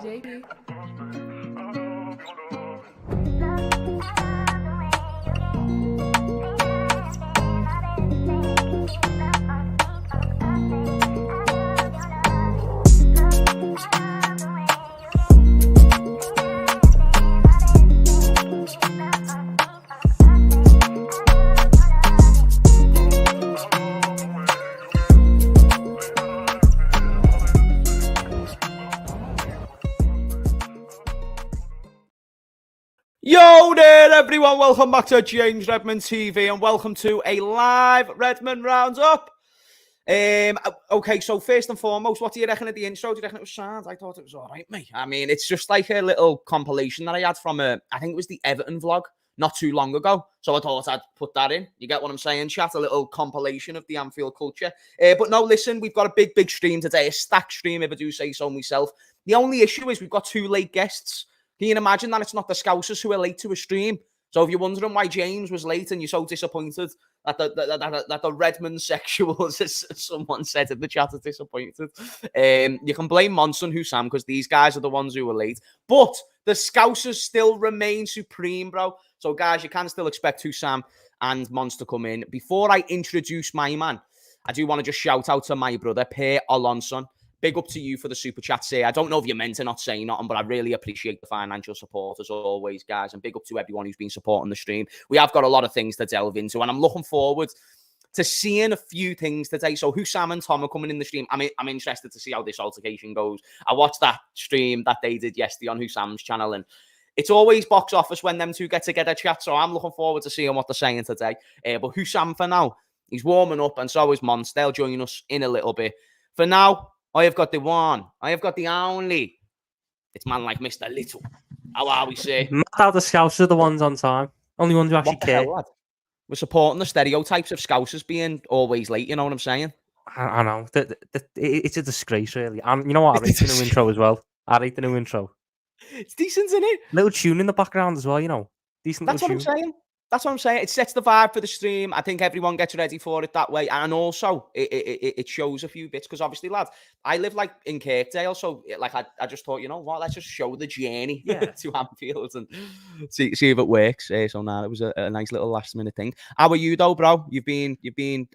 JB. Yo there, everyone. Welcome back to James Redmond TV and welcome to a live Redmond Roundup. Okay, so first and foremost, what do you reckon of the intro? Do you reckon it was sound? I thought it was all right, mate. I mean, it's just like a little compilation that I had from I think it was the Everton vlog not too long ago. So I thought I'd put that in. You get what I'm saying, chat? A little compilation of the Anfield culture. But no, listen, we've got a big stream today, a stacked stream, if I do say so myself. The only issue is we've got two late guests. Can you imagine that it's not the Scousers who are late to a stream? So if you're wondering why James was late and you're so disappointed that the Redmond sexuals, as someone said in the chat, are disappointed, you can blame Monts and Husam because these guys are the ones who were late. But the Scousers still remain supreme, bro. So guys, you can still expect Husam and Monts to come in. Before I introduce my man, I do want to just shout out to my brother, Per Alonson. Big up to you for the super chats here. I don't know if you meant to not say nothing, but I really appreciate the financial support as always, guys. And big up to everyone who's been supporting the stream. We have got a lot of things to delve into, and I'm looking forward to seeing a few things today. So Husam and Tom are coming in the stream. I'm interested to see how this altercation goes. I watched that stream that they did yesterday on Husam's channel, and it's always box office when them two get together, chat. So I'm looking forward to seeing what they're saying today. But Husam, for now, he's warming up, and so is Monts. They'll join us in a little bit. For now, I have got the one. I have got the only. It's man like Mr. Little. How are we, say? Not how the Scousers are the ones on time. Only ones who actually care. Hell, we're supporting the stereotypes of Scousers being always late. You know what I'm saying? I know. It's a disgrace, really. And you know what? I rate the new intro as well. I rate the new intro. It's decent, isn't it? Little tune in the background as well, you know. Decent. That's what I'm saying. That's what I'm saying. It sets the vibe for the stream. I think everyone gets ready for it that way. And also, it shows a few bits. Because obviously, lads, I live like in Kirkdale. So like I just thought, you know what, let's just show the journey to Anfield and see if it works. So now it was a nice little last minute thing. How are you though, bro? You've been,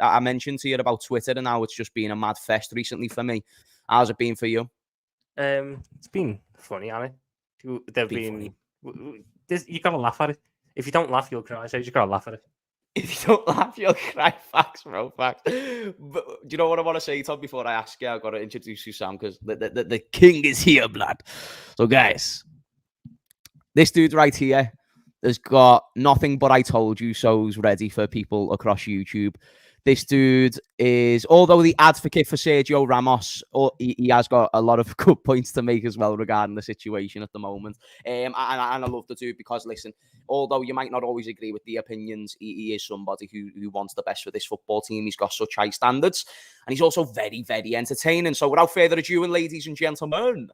I mentioned to you about Twitter and how it's just been a mad fest recently for me. How's it been for you? It's been funny, hasn't it? They've been you gotta laugh at it. If you don't laugh, you'll cry. So you gotta laugh at it. If you don't laugh, you'll cry. Facts, bro. Facts. But do you know what I want to say, Tom? Before I ask you, I've got to introduce you, Sam, because the king is here, blood. So, guys, this dude right here has got nothing but I told you so's ready for people across YouTube. This dude is, although the advocate for Sergio Ramos, he has got a lot of good points to make as well regarding the situation at the moment. And I love the dude because, listen, although you might not always agree with the opinions, he is somebody who wants the best for this football team. He's got such high standards, and he's also very, very entertaining. So without further ado, and ladies and gentlemen,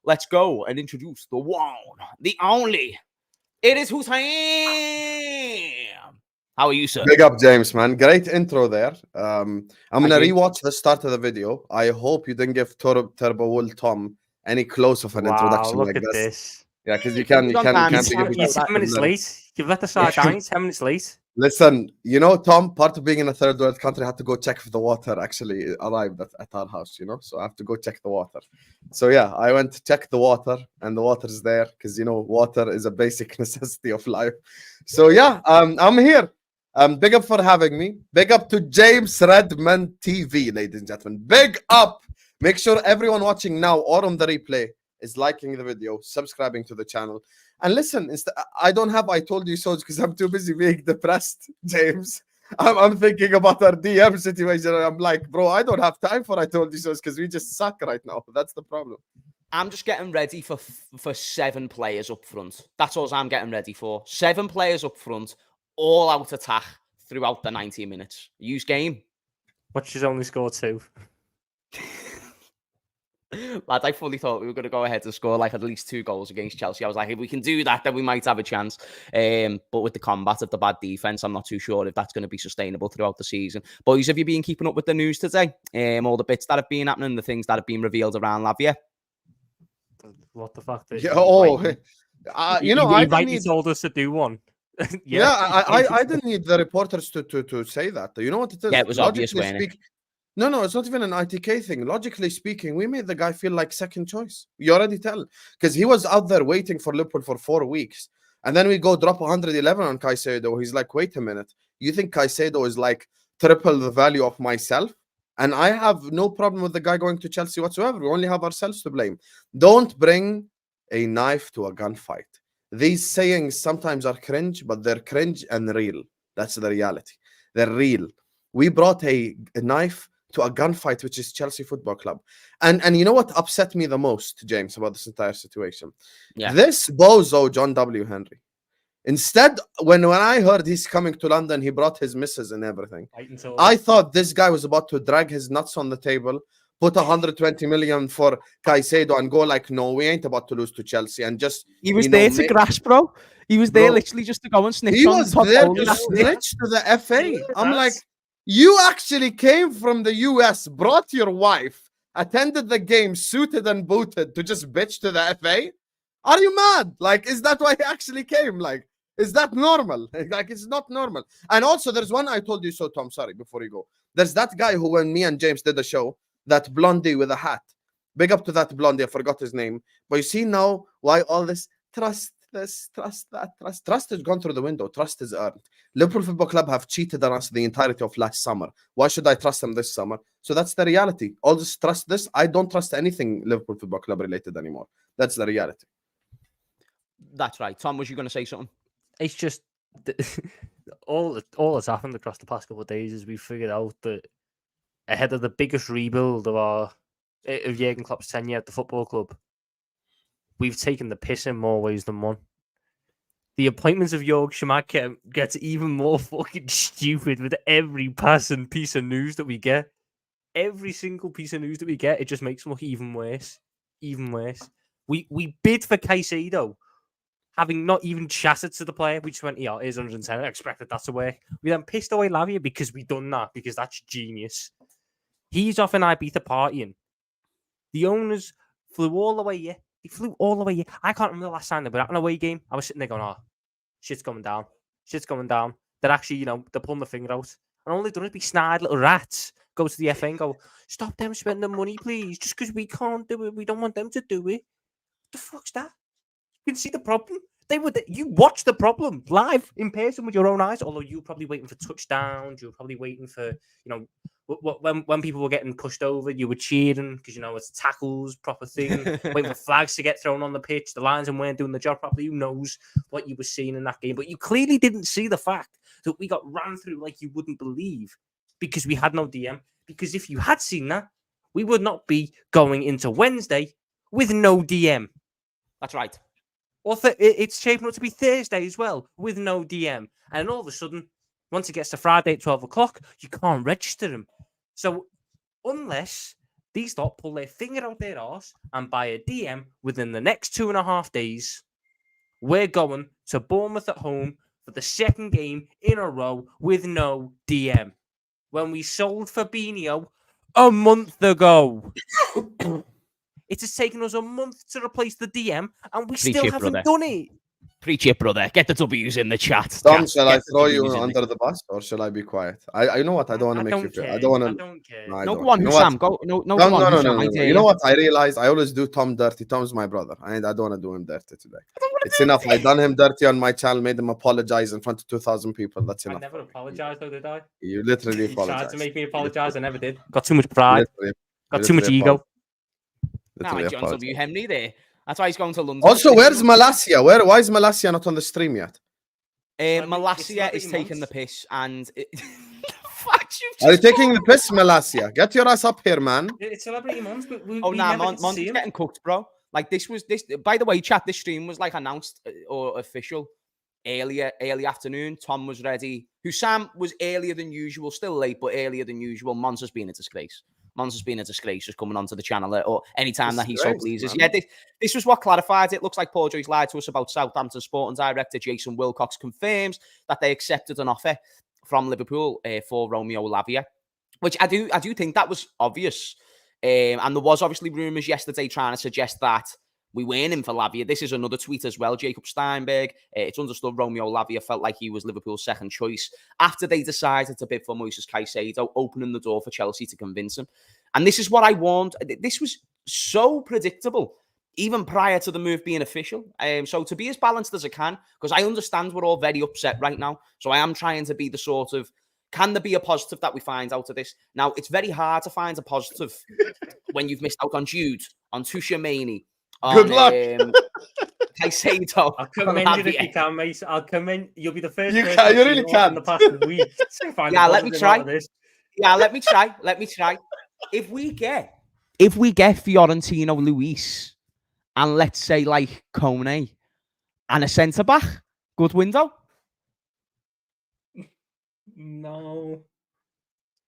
let's go and introduce the one, the only. It is Husam. How are you, sir? Big up, James, man. Great intro there. I'm going to rewatch the start of the video. I hope you didn't give Turbo Wool Tom any close of an introduction look like at this. this. Yeah, because you can't You're 10 minutes late. You've let the side down. You're 10 minutes late. Listen, you know, Tom, part of being in a third world country, I had to go check if the water actually arrived at our house, you know? So I have to go check the water. So yeah, I went to check the water, and the water is there because, you know, water is a basic necessity of life. So yeah, I'm here. Big up for having me. Big up to James Redmond TV, ladies and gentlemen. Big up. Make sure everyone watching now or on the replay is liking the video, subscribing to the channel. And listen, I don't have I told you so because I'm too busy being depressed, James. I'm thinking about our DM situation. And I'm like, bro, I don't have time for I told you so because we just suck right now. That's the problem. I'm just getting ready for 7 players up front. That's all I'm getting ready for. 7 players up front, all out attack throughout the 90 minutes. Use game. But she's only scored 2. Lad, I fully thought we were going to go ahead and score like at least 2 goals against Chelsea. I was like, if we can do that, then we might have a chance. But with the combat of the bad defense, I'm not too sure if that's going to be sustainable throughout the season. Boys, have you been keeping up with the news today? All the bits that have been happening, the things that have been revealed around Lavia? what the fact that Yeah. he Oh, rightly- you know, he I didn't rightly need. told us to do one. Yeah, I didn't need the reporters to say that. You know what it is? Yeah, it was obvious, Logically wasn't it? speaking, no, it's not even an ITK thing. Logically speaking, we made the guy feel like second choice. You already tell, because he was out there waiting for Liverpool for 4 weeks, and then we go drop 111 on Caicedo. He's like, wait a minute, you think Caicedo is like triple the value of myself? And I have no problem with the guy going to Chelsea whatsoever. We only have ourselves to blame. Don't bring a knife to a gunfight. These sayings sometimes are cringe, but they're cringe and real. That's the reality. They're real. We brought a knife to a gunfight, which is Chelsea Football Club. And you know what upset me the most, James, about this entire situation? Yeah. This bozo, John W. Henry. Instead, when I heard he's coming to London, he brought his missus and everything. I thought this guy was about to drag his nuts on the table, put 120 million for Caicedo and go like, no, we ain't about to lose to Chelsea. And just, He was there to grasp, bro. He was there Bro, literally just to go and snitch he on was Todd there Bowley. to That's it. snitch to the FA. Yeah, I'm like, that's- you actually came from the US, brought your wife, attended the game, suited and booted to just bitch to the FA? Are you mad? Like, is that why he actually came? Like, is that normal? Like, it's not normal. And also, there's one I told you so, Tom. Sorry, before you go. There's that guy who, when me and James did the show, that blondie with a hat. Big up to that blondie. I forgot his name. But you see now why all this trust this, trust that, trust. Trust has gone through the window. Trust is earned. Liverpool Football Club have cheated on us the entirety of last summer. Why should I trust them this summer? So that's the reality. All this trust this. I don't trust anything Liverpool Football Club related anymore. That's the reality. That's right. Tom, was you going to say something? It's just all that's happened across the past couple of days is we figured out that ahead of the biggest rebuild of Jurgen Klopp's tenure at the football club, we've taken the piss in more ways than one. The appointments of Jörg Schmadtke gets even more fucking stupid with every passing piece of news that we get. Every single piece of news that we get, it just makes them look even worse. Even worse. We bid for Caicedo, having not even chatted to the player. We just went, yeah, here's 110. I expected that to work. We then pissed away Lavia because we done that, because that's genius. He's off in Ibiza partying. The owners flew all the way here. They flew all the way here. I can't remember the last time they were at an away game. I was sitting there going, oh, shit's going down. Shit's going down. They're actually, they're pulling the finger out. And all they've done is be snide little rats. Go to the FA and go, stop them spending money, please. Just because we can't do it. We don't want them to do it. What the fuck's that? You can see the problem. You watch the problem live in person with your own eyes. Although you were probably waiting for touchdowns, you were probably waiting for, when people were getting pushed over, you were cheering because it's tackles, proper thing. Waiting for flags to get thrown on the pitch. The linesmen weren't doing the job properly. Who knows what you were seeing in that game? But you clearly didn't see the fact that we got ran through like you wouldn't believe because we had no DM. Because if you had seen that, we would not be going into Wednesday with no DM. That's right. Or it's shaping up to be Thursday as well with no DM. And all of a sudden, once it gets to Friday at 12 o'clock, you can't register them. So unless these lot pull their finger out their arse and buy a DM within the next 2.5 days, we're going to Bournemouth at home for the second game in a row with no DM. When we sold Fabinho a month ago. It has taken us a month to replace the DM, and we still haven't done it. Preach it, brother. Get the W's in the chat. Tom, shall I throw you under the bus, or shall I be quiet? You know what? I don't want to make you feel. I don't want to. I don't care. No, go on, Husam. Go. No, no. You know what? I realize I always do Tom dirty. Tom's my brother. I don't want to do him dirty today. It's enough. I done him dirty on my channel, made him apologize in front of 2,000 people. That's enough. I never apologized, though, did I? You literally You apologized. tried to make me apologize. I never did. Got too much pride. Got too much ego. Now, like John W. Henry there. That's why he's going to London. Also, where's Malasia? Why is Malasia not on the stream yet? Malasia is taking the piss, and are you taking the piss, Malasia? Get your ass up here, man. It's Celebrity Monts. Monts is getting cooked, bro. Like this. By the way, chat. This stream was like announced or official early afternoon. Tom was ready. Husam was earlier than usual, still late, but earlier than usual. Monts has been a disgrace. Monts has been a disgrace just coming onto the channel or anytime that he so pleases. Man. Yeah, this was what clarified it. Looks like Paul Joyce lied to us about Southampton Sporting Director Jason Wilcox confirms that they accepted an offer from Liverpool for Romeo Lavia, which I do think that was obvious. And there was obviously rumours yesterday trying to suggest that We weren't in for Lavia. This is another tweet as well. Jacob Steinberg. It's understood Romeo Lavia felt like he was Liverpool's second choice after they decided to bid for Moises Caicedo, opening the door for Chelsea to convince him. And this is what I warned. This was so predictable, even prior to the move being official. So to be as balanced as I can, because I understand we're all very upset right now. So I am trying to be the sort of, can there be a positive that we find out of this? Now, it's very hard to find a positive when you've missed out on Jude, on Tuchemani, on Good luck. Caicedo. I'll commend you if you can, mate. I'll commend. You'll be the first You person can, I've you seen really off in the can. past week to find Yeah, a let me positive try. out of this. Yeah, let me try. Let me try. If we get Fiorentino Luis and let's say like Kone and a centre back, good window. No.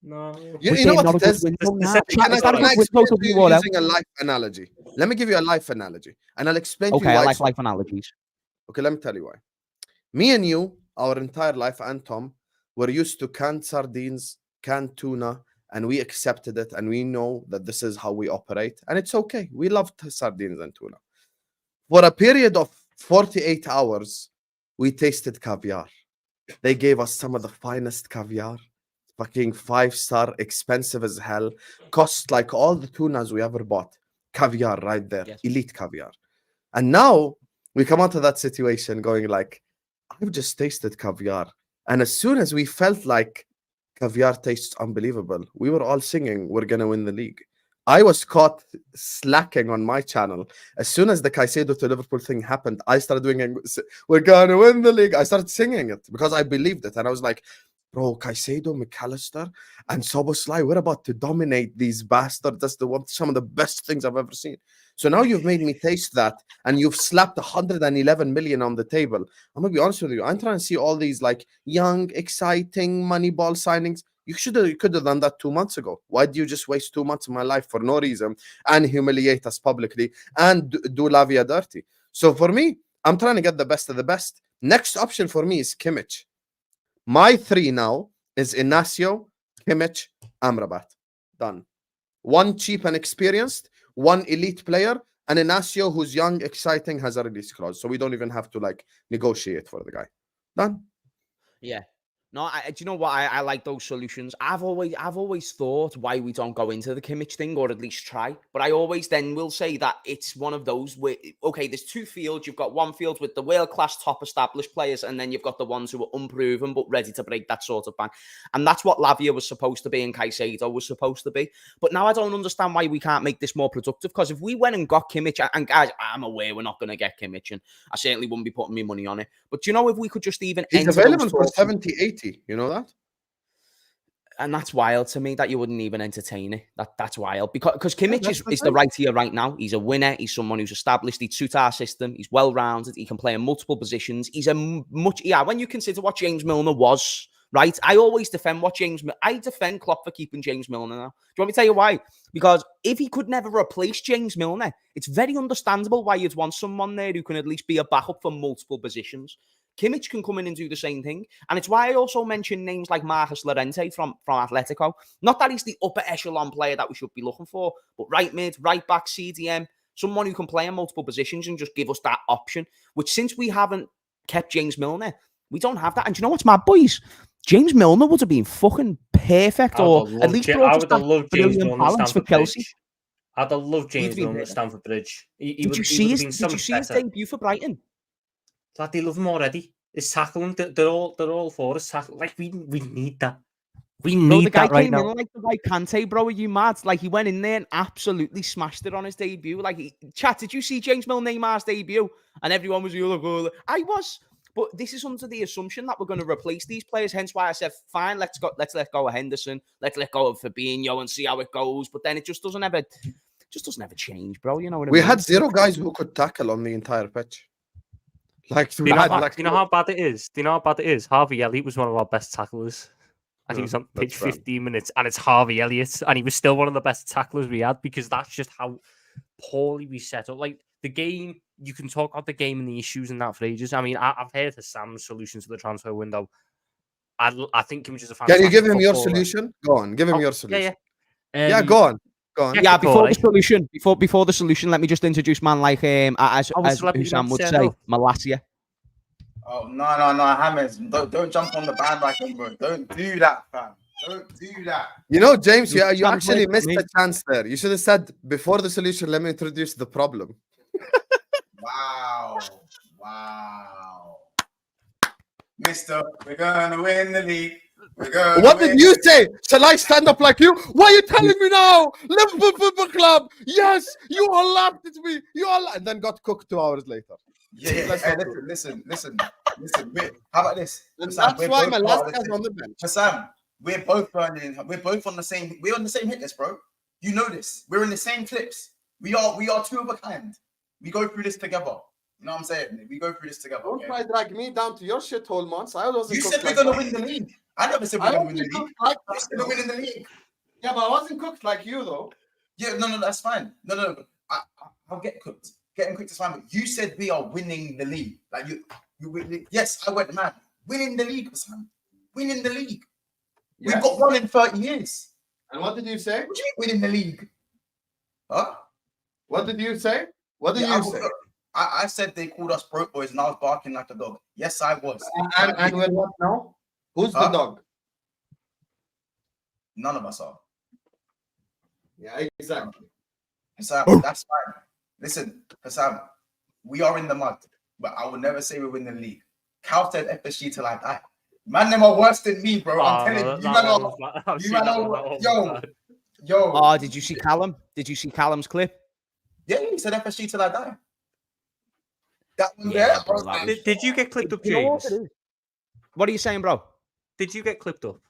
You know what it is? Can I explain to you using a life analogy? Let me give you a life analogy, and I'll explain to you why. Okay, I like life analogies. Okay, let me tell you why. Me and you, our entire life, and Tom, were used to canned sardines, canned tuna, and we accepted it, and we know that this is how we operate, and it's okay. We love sardines and tuna. For a period of 48 hours, we tasted caviar. They gave us some of the finest caviar. Fucking 5-star, expensive as hell. Cost like all the tunas we ever bought. Caviar right there. Yes. Elite caviar. And now we come out of that situation going like, I've just tasted caviar. And as soon as we felt like caviar tastes unbelievable, we were all singing, we're going to win the league. I was caught slacking on my channel. As soon as the Caicedo to Liverpool thing happened, I started doing, we're going to win the league. I started singing it because I believed it. And I was like, bro, Caicedo, McAllister, and Szoboszlai, we're about to dominate these bastards. That's some of the best things I've ever seen. So now you've made me taste that, and you've slapped 111 million on the table. I'm gonna be honest with you. I'm trying to see all these like young, exciting Moneyball signings. You could have done that 2 months ago. Why do you just waste 2 months of my life for no reason and humiliate us publicly and do Lavia dirty? So for me, I'm trying to get the best of the best. Next option for me is Kimmich. My 3 now is Inacio, Kimmich, Amrabat. Done. 1 cheap and experienced, 1 elite player, and Inacio who's young, exciting, has a release clause. So we don't even have to like negotiate for the guy. Done. Yeah. No, do you know what? I like those solutions. I've always thought why we don't go into the Kimmich thing, or at least try. But I always then will say that it's one of those where, okay, there's 2 fields. You've got one field with the world-class top established players, and then you've got the ones who are unproven but ready to break that sort of bank. And that's what Lavia was supposed to be and Caicedo was supposed to be. But now I don't understand why we can't make this more productive, because if we went and got Kimmich, and guys, I'm aware we're not going to get Kimmich, and I certainly wouldn't be putting my money on it. But you know, if we could just even He's available for 70, 80. You know that? And that's wild to me that you wouldn't even entertain it. That's wild. Because Kimmich is the right here right now. He's a winner. He's someone who's established. He'd suit our system. He's well-rounded. He can play in multiple positions. He's when you consider what James Milner was, right? I always defend I defend Klopp for keeping James Milner now. Do you want me to tell you why? Because if he could never replace James Milner, it's very understandable why you'd want someone there who can at least be a backup for multiple positions. Kimmich can come in and do the same thing. And it's why I also mention names like Marcus Llorente from Atletico. Not that he's the upper echelon player that we should be looking for, but right mid, right back, CDM, someone who can play in multiple positions and just give us that option, which since we haven't kept James Milner, we don't have that. And do you know what's mad, boys? James Milner would have been fucking perfect, or at least I would have loved James Milner at Stamford Bridge. I'd have loved James Milner at Stamford Bridge. Did you see his debut for Brighton? Lad, they love him already. His tackling, they're all for us. Like we need that. We need that right now. The guy came in like the white Kante, bro. Are you mad? Like he went in there and absolutely smashed it on his debut. Like, chat, did you see James Milner Neymar's debut? And everyone was, I was. But this is under the assumption that we're going to replace these players. Hence why I said, fine, let's let go of Henderson. Let's let go of Fabinho and see how it goes. But then it just doesn't ever change, bro. You know what I mean? We had 0 guys who could tackle on the entire pitch. Do you know how bad it is? Do you know how bad it is? Harvey Elliott was one of our best tacklers. And he was on pitch 15 minutes. And it's Harvey Elliott. And he was still one of the best tacklers we had, because that's just how poorly we set up. Like, the game, you can talk about the game and the issues and that for ages. I mean, I've heard Husam's solution to the transfer window. I think Kimmich is a fantastic Can you give him your footballer. solution? Go on, give him your solution. Yeah. Go on. Go on. Check Yeah, the before the Corey. solution, before the solution, let me just introduce man like as celebrity Husam would man say, said, Malassia. Oh no, Hammers! Don't jump on the bandwagon, bro. Don't do that, fam. Don't do that. You know, James, you Stand actually away from missed me. a chance there. You should have said before the solution. Let me introduce the problem. Wow, Mister, we're gonna win the league. We're gonna What win did you say? Shall I stand up like you? Why are you telling me now? Liverpool Football Club. Yes, you all laughed at me. You all and then got cooked 2 hours later. Yeah. Let's Hey, go. listen. How about this? And Sam, that's we're why both my part last of the guy's team. on the bench. Sam, we're both burning. We're both on the same. We're on the same hit list, bro. You know this. We're in the same clips. We are two of a kind. We go through this together. You know what I'm saying? We go through this together. Don't Okay? try drag me down to your shithole, Monts. I wasn't. You cooked said we're like gonna that. win the league. I never said we're I gonna win wasn't the league. cooked like You that, said we're though. winning the league. Yeah, but I wasn't cooked like you though. Yeah, no, that's fine. No. I'll get cooked. Getting cooked is fine. But you said we are winning the league. Like you yes, I went mad. Winning the league, Sam. Winning the league. Yes. We've got one in 30 years. And what did you say? What do you mean winning the league? Huh? What did you say? What did Yeah, you say? I said they called us broke boys and I was barking like a dog. Yes, I was. And we're what now? Who's the Huh? dog? None of us are. Yeah, exactly. Hassan, that's fine. Listen, Hassan, we are in the mud, but I will never say we win the league. Cal said FSG till I die. Man, them are worse than me, bro. I'm telling you, yo. Oh, did you see Callum? Did you see Callum's clip? Yeah, he said FSG till I die. That one Yeah, there, bro, bro. that was- Did you get clipped up, You know what James? it is? What are you saying, bro? Did you get clipped up?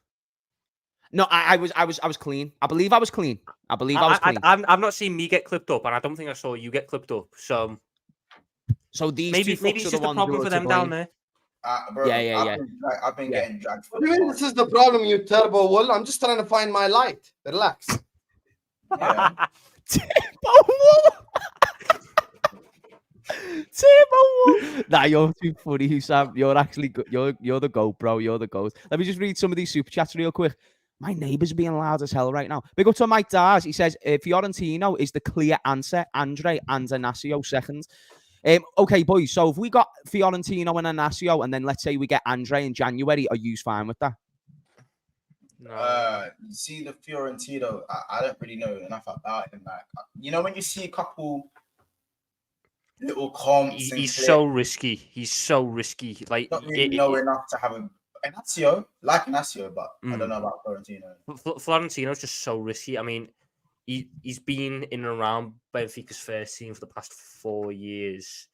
No, I was clean. I believe I was clean. I was clean. I've not seen me get clipped up, and I don't think I saw you get clipped up. So So these maybe two fucks it's are just the a ones problem who for are them to down blame. there. Bro, Yeah. I've been Yeah. getting dragged. What do you mean this is the problem, you turbo wool? I'm just trying to find my light. Relax. Yeah. Nah, you're too funny, Husam. You're actually good. You're the goat, bro. You're the goat. Let me just read some of these super chats real quick. My neighbour's being loud as hell right now. Big up to Mike Dars. He says Fiorentino is the clear answer. Andre and Inacio second. Okay, boys. So if we got Fiorentino and Inacio, and then let's say we get Andre in January, are you fine with that? No. You see the Fiorentino, I don't really know enough about him. Like, you know, when you see a couple little comps, He's so risky. He's so risky. Like not really know enough to have a Inacio, like Inacio, but I don't know about Fiorentino. Florentino's just so risky. I mean, he's been in and around Benfica's first team for the past 4 years.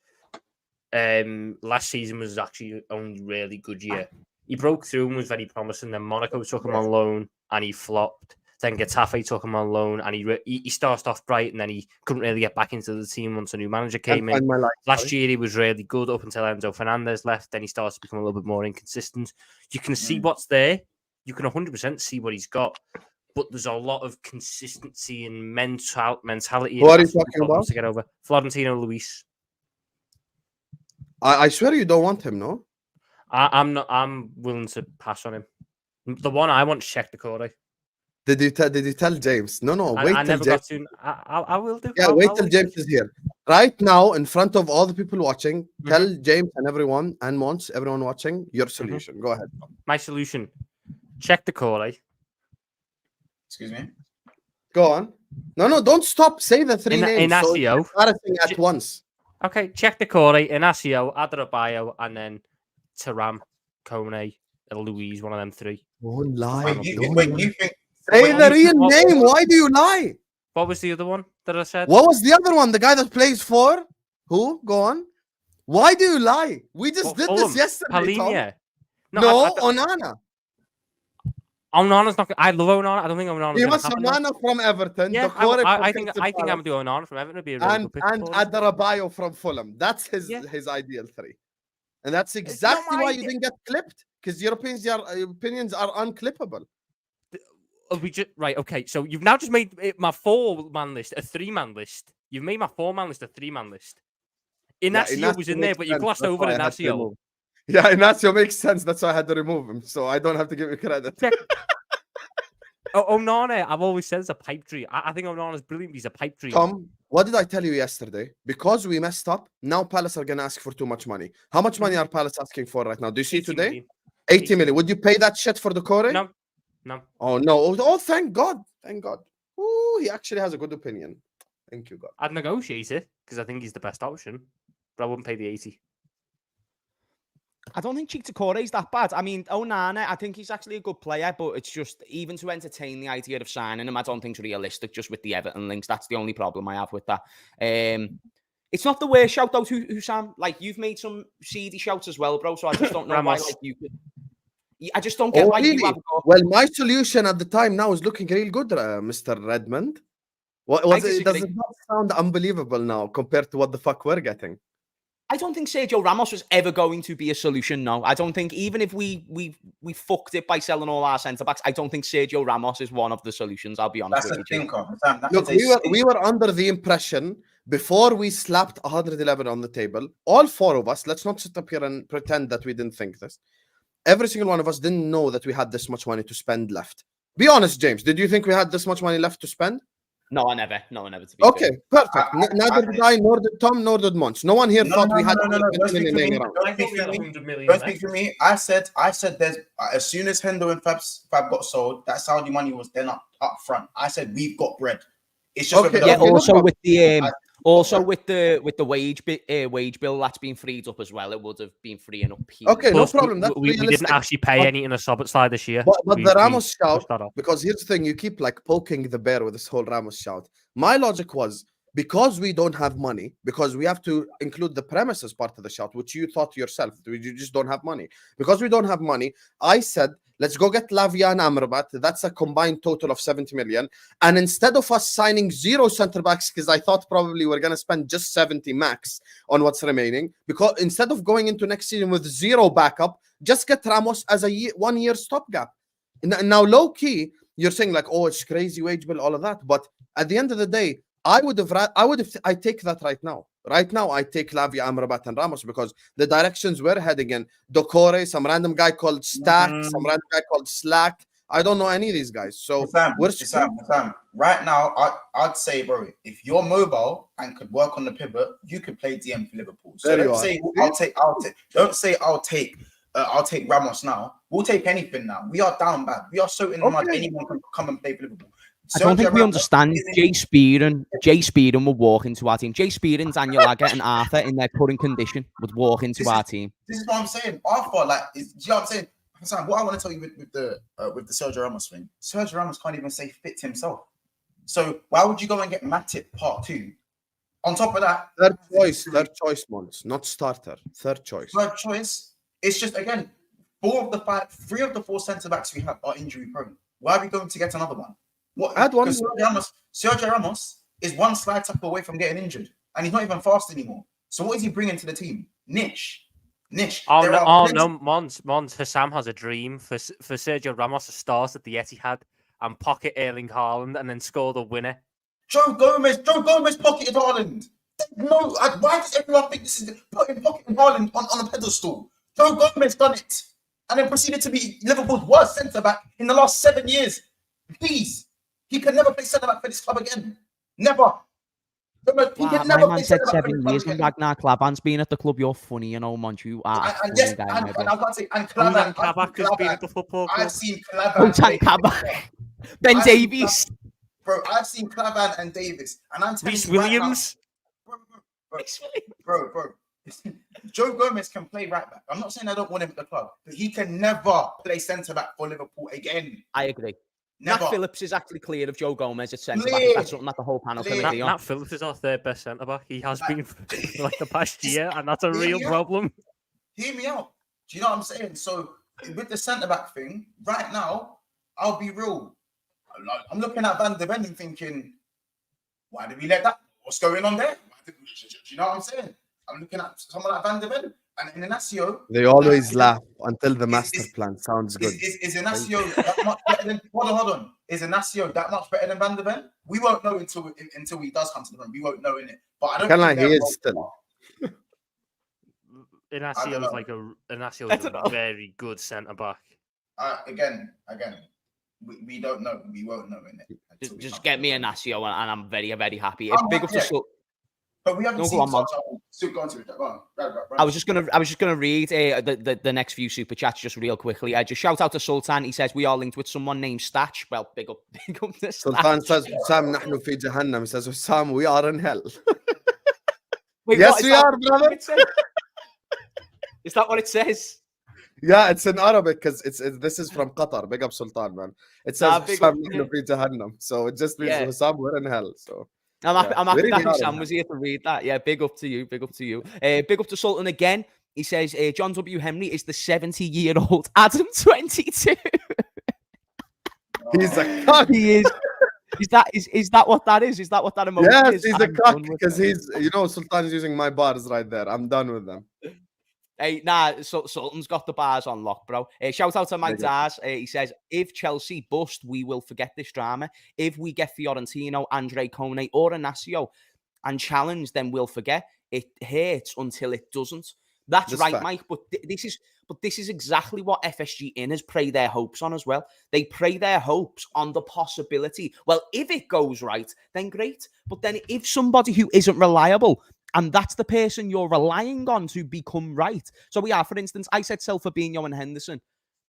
Last season was actually only really good year. He broke through and was very promising. Then Monaco took him on loan and he flopped. Then Getafe took him on loan and he started off bright and then he couldn't really get back into the team once a new manager came in. Last year he was really good up until Enzo Fernandez left. Then he started to become a little bit more inconsistent. You can see what's there. You can 100% see what he's got. But there's a lot of consistency and mentality. What are you talking about? To get over Florentino Luis. I swear you don't want him, no? I'm not. I'm willing to pass on him. The one I want, check the Corey. Did you tell James? No. Wait I till never James. got to. I will do. Yeah, wait till James is here. Right now, in front of all the people watching, tell James and everyone and Monts, everyone watching, your solution. Go ahead. My solution: check the Corey. Excuse me. Go on. No, don't stop. Say the three names. Inacio. So embarrassing at once. Okay, check the Corey, Inacio, Adebayo, and then Thuram, Kone, Louise, one of them three. Don't lie. Wait, you think? Say the real name. Why do you lie? What was the other one that I said? What was the other one? The guy that plays for? Who? Go on. Why do you lie? We just did this yesterday. Palhinha. No, Onana. Onana's not. I love Onana. I don't think Onana's He going was to happen. Onana from Everton. Yeah, Doucouré I from think Crystal I'm Palace, doing Onana from Everton. Would be a really and good pick for us. Adebayo from Fulham. That's his ideal three, and that's exactly why you didn't get clipped, because your opinions are unclippable. We just right, okay. So you've now just made my 4-man list a 3-man list. You've made my 4-man list a 3-man list. Inacio was in there, but you glossed over Inacio. Yeah, Inacio makes sense. That's why I had to remove him, so I don't have to give you credit. Onana, I've always said is a pipe dream. I think Onana's brilliant. He's a pipe dream. Tom, what did I tell you yesterday? Because we messed up, now Palace are going to ask for too much money. How much money are Palace asking for right now? Do you see 80 today? million. 80 million. Would you pay that shit for the Core? No. Oh, no. Oh, thank God. Thank God. Ooh, he actually has a good opinion. Thank you, God. I'd negotiate it because I think he's the best option, but I wouldn't pay the 80. I don't think Chiktakore is that bad. I mean, Onana, I think he's actually a good player, but it's just even to entertain the idea of signing him, I don't think it's realistic just with the Everton links. That's the only problem I have with that. It's not the worst shout though, Husam. Like, you've made some seedy shouts as well, bro. So I just don't know why. Like, I just don't get why really? you have. Well, my solution at the time now is looking real good, Mr. Redmond. What was it? Does it not sound unbelievable now compared to what the fuck we're getting? I don't think Sergio Ramos was ever going to be a solution. No, I don't think even if we fucked it by selling all our centre backs, I don't think Sergio Ramos is one of the solutions. I'll be honest with you. Look, we were under the impression before we slapped 111 on the table, all four of us. Let's not sit up here and pretend that we didn't think this. Every single one of us didn't know that we had this much money to spend left. Be honest, James. Did you think we had this much money left to spend? No, I never. To be okay, fair. Perfect. Neither did I, nor did Tom, nor did Monts. No one here thought we had. Don't speak for me. I said there's as soon as Hendo and Fab got sold, that Saudi money was then up front. I said we've got bread. It's just also with the wage bill that's been freed up as well. It would have been freeing up. Okay, no problem. We didn't actually pay any in a side this year. But the Ramos shout, because here's the thing, you keep like poking the bear with this whole Ramos shout. My logic was, because we don't have money, because we have to include the premises part of the shout, which you thought yourself, you just don't have money. Because we don't have money, I said, let's go get Lavia and Amrabat. That's a combined total of 70 million. And instead of us signing 0 centre backs, because I thought probably we're going to spend just 70 max on what's remaining, because instead of going into next season with 0 backup, just get Ramos as a 1 year stopgap. Now, low key, you're saying like, oh, it's crazy wage bill, all of that. But at the end of the day, I take that right now. Right now, I take Lavia, Amrabat, and Ramos because the directions we're heading in, Dokore, some random guy called Stack, some random guy called Slack. I don't know any of these guys. So Sam, right now, I'd say, bro, if you're mobile and could work on the pivot, you could play DM for Liverpool. So don't say I'll take Ramos now. We'll take anything now. We are down bad. We are so in the mud. Anyone can come and play for Liverpool. I don't think we understand. Jay Speedon would walk into our team. Jay Speedon, Daniel Agger, and Arthur in their current condition would walk into our team. This is what I'm saying. Arthur, like, do you know what I'm saying? Sam, what I want to tell you with the Sergio Ramos thing, Sergio Ramos can't even say fit himself. So why would you go and get Matip part 2? On top of that, third choice, Monts, not starter. Third choice. It's just, again, 3 of the 4 centre backs we have are injury prone. Why are we going to get another one? Sergio Ramos is 1 slide tackle away from getting injured, and he's not even fast anymore. So what is he bringing to the team? Niche. No, Monts. Husam has a dream for Sergio Ramos to start at the Etihad and pocket Erling Haaland and then score the winner. Joe Gomez pocketed Haaland. No, why does everyone think this is pocketing Haaland on a pedestal? Joe Gomez done it, and then proceeded to be Liverpool's worst centre back in the last 7 years. Please. He can never play centre back for this club again. Never. He can never play centre back for this club years when Ragnar Klavan's been at the club. You're funny, you know, Monts. You are. And I've got to say, and Klavan has been at the football club. I've seen Klavan. Ben Davies. Bro, I've seen Klavan and Davis. And I'm telling Reece you Williams. Bro. Joe Gomez can play right back. I'm not saying I don't want him at the club, but he can never play centre back for Liverpool again. I agree. Never. Matt Phillips is actually cleared of Joe Gomez at centre back. That's something that the whole panel can agree on. Matt Phillips is our 3rd best centre back. He has been for like the past year, and that's a real problem. Hear me out. Do you know what I'm saying? So with the centre back thing, right now, I'll be real. I'm looking at Van der Ven and thinking, why did we let that? What's going on there? Do you know what I'm saying? I'm looking at someone like Van der Ven and Inacio. They always laugh until the master plan sounds good. Is Inacio that much better than? Hold on. Is Inacio that much better than Van der Ven? We won't know until he does come to the room. We won't know in it. But I don't. Can he is still? Inacio is a very good centre back. Again. We don't know. We won't know in it. Just get me a Nasio, and I'm very, very happy. I'm Big up happy, to But we haven't No, go seen on, man. Still go on to it. Go on. I was just gonna read the next few super chats just real quickly. Just shout out to Sultan. He says we are linked with someone named Statch. Well, big up to Sultan Statch. says, Husam, نحن في جهنم. He says, Husam, we are in hell. Wait, yes, what, we are, brother. Is that what it says? Yeah, it's in Arabic because this is from Qatar. Big up Sultan, man. It says big up, Husam نحن في جهنم. So it just means Yeah. Husam, we're in hell. So I'm happy really that are Husam in was here to read that. Yeah, big up to you. Big up to you. Big up to Sultan again. He says John W. Henry is the 70-year-old Adam 22. He's a cock. He is. Is that what that is? Is that what that emoji Yes, is? he's I'm a cock done with because it. he's, Sultan is using my bars right there. I'm done with them. Hey, nah, Sultan's got the bars on lock, bro. Shout out to Mike Dars. He says, if Chelsea bust, we will forget this drama. If we get Fiorentino, Andre Kone, or Inacio and challenge, then we'll forget. It hurts until it doesn't. That's right, fact. Mike. But this is exactly what FSG inners pray their hopes on as well. They pray their hopes on the possibility. Well, if it goes right, then great. But then if somebody who isn't reliable, and that's the person you're relying on to become right. So we are, for instance, I said Fabinho and Henderson,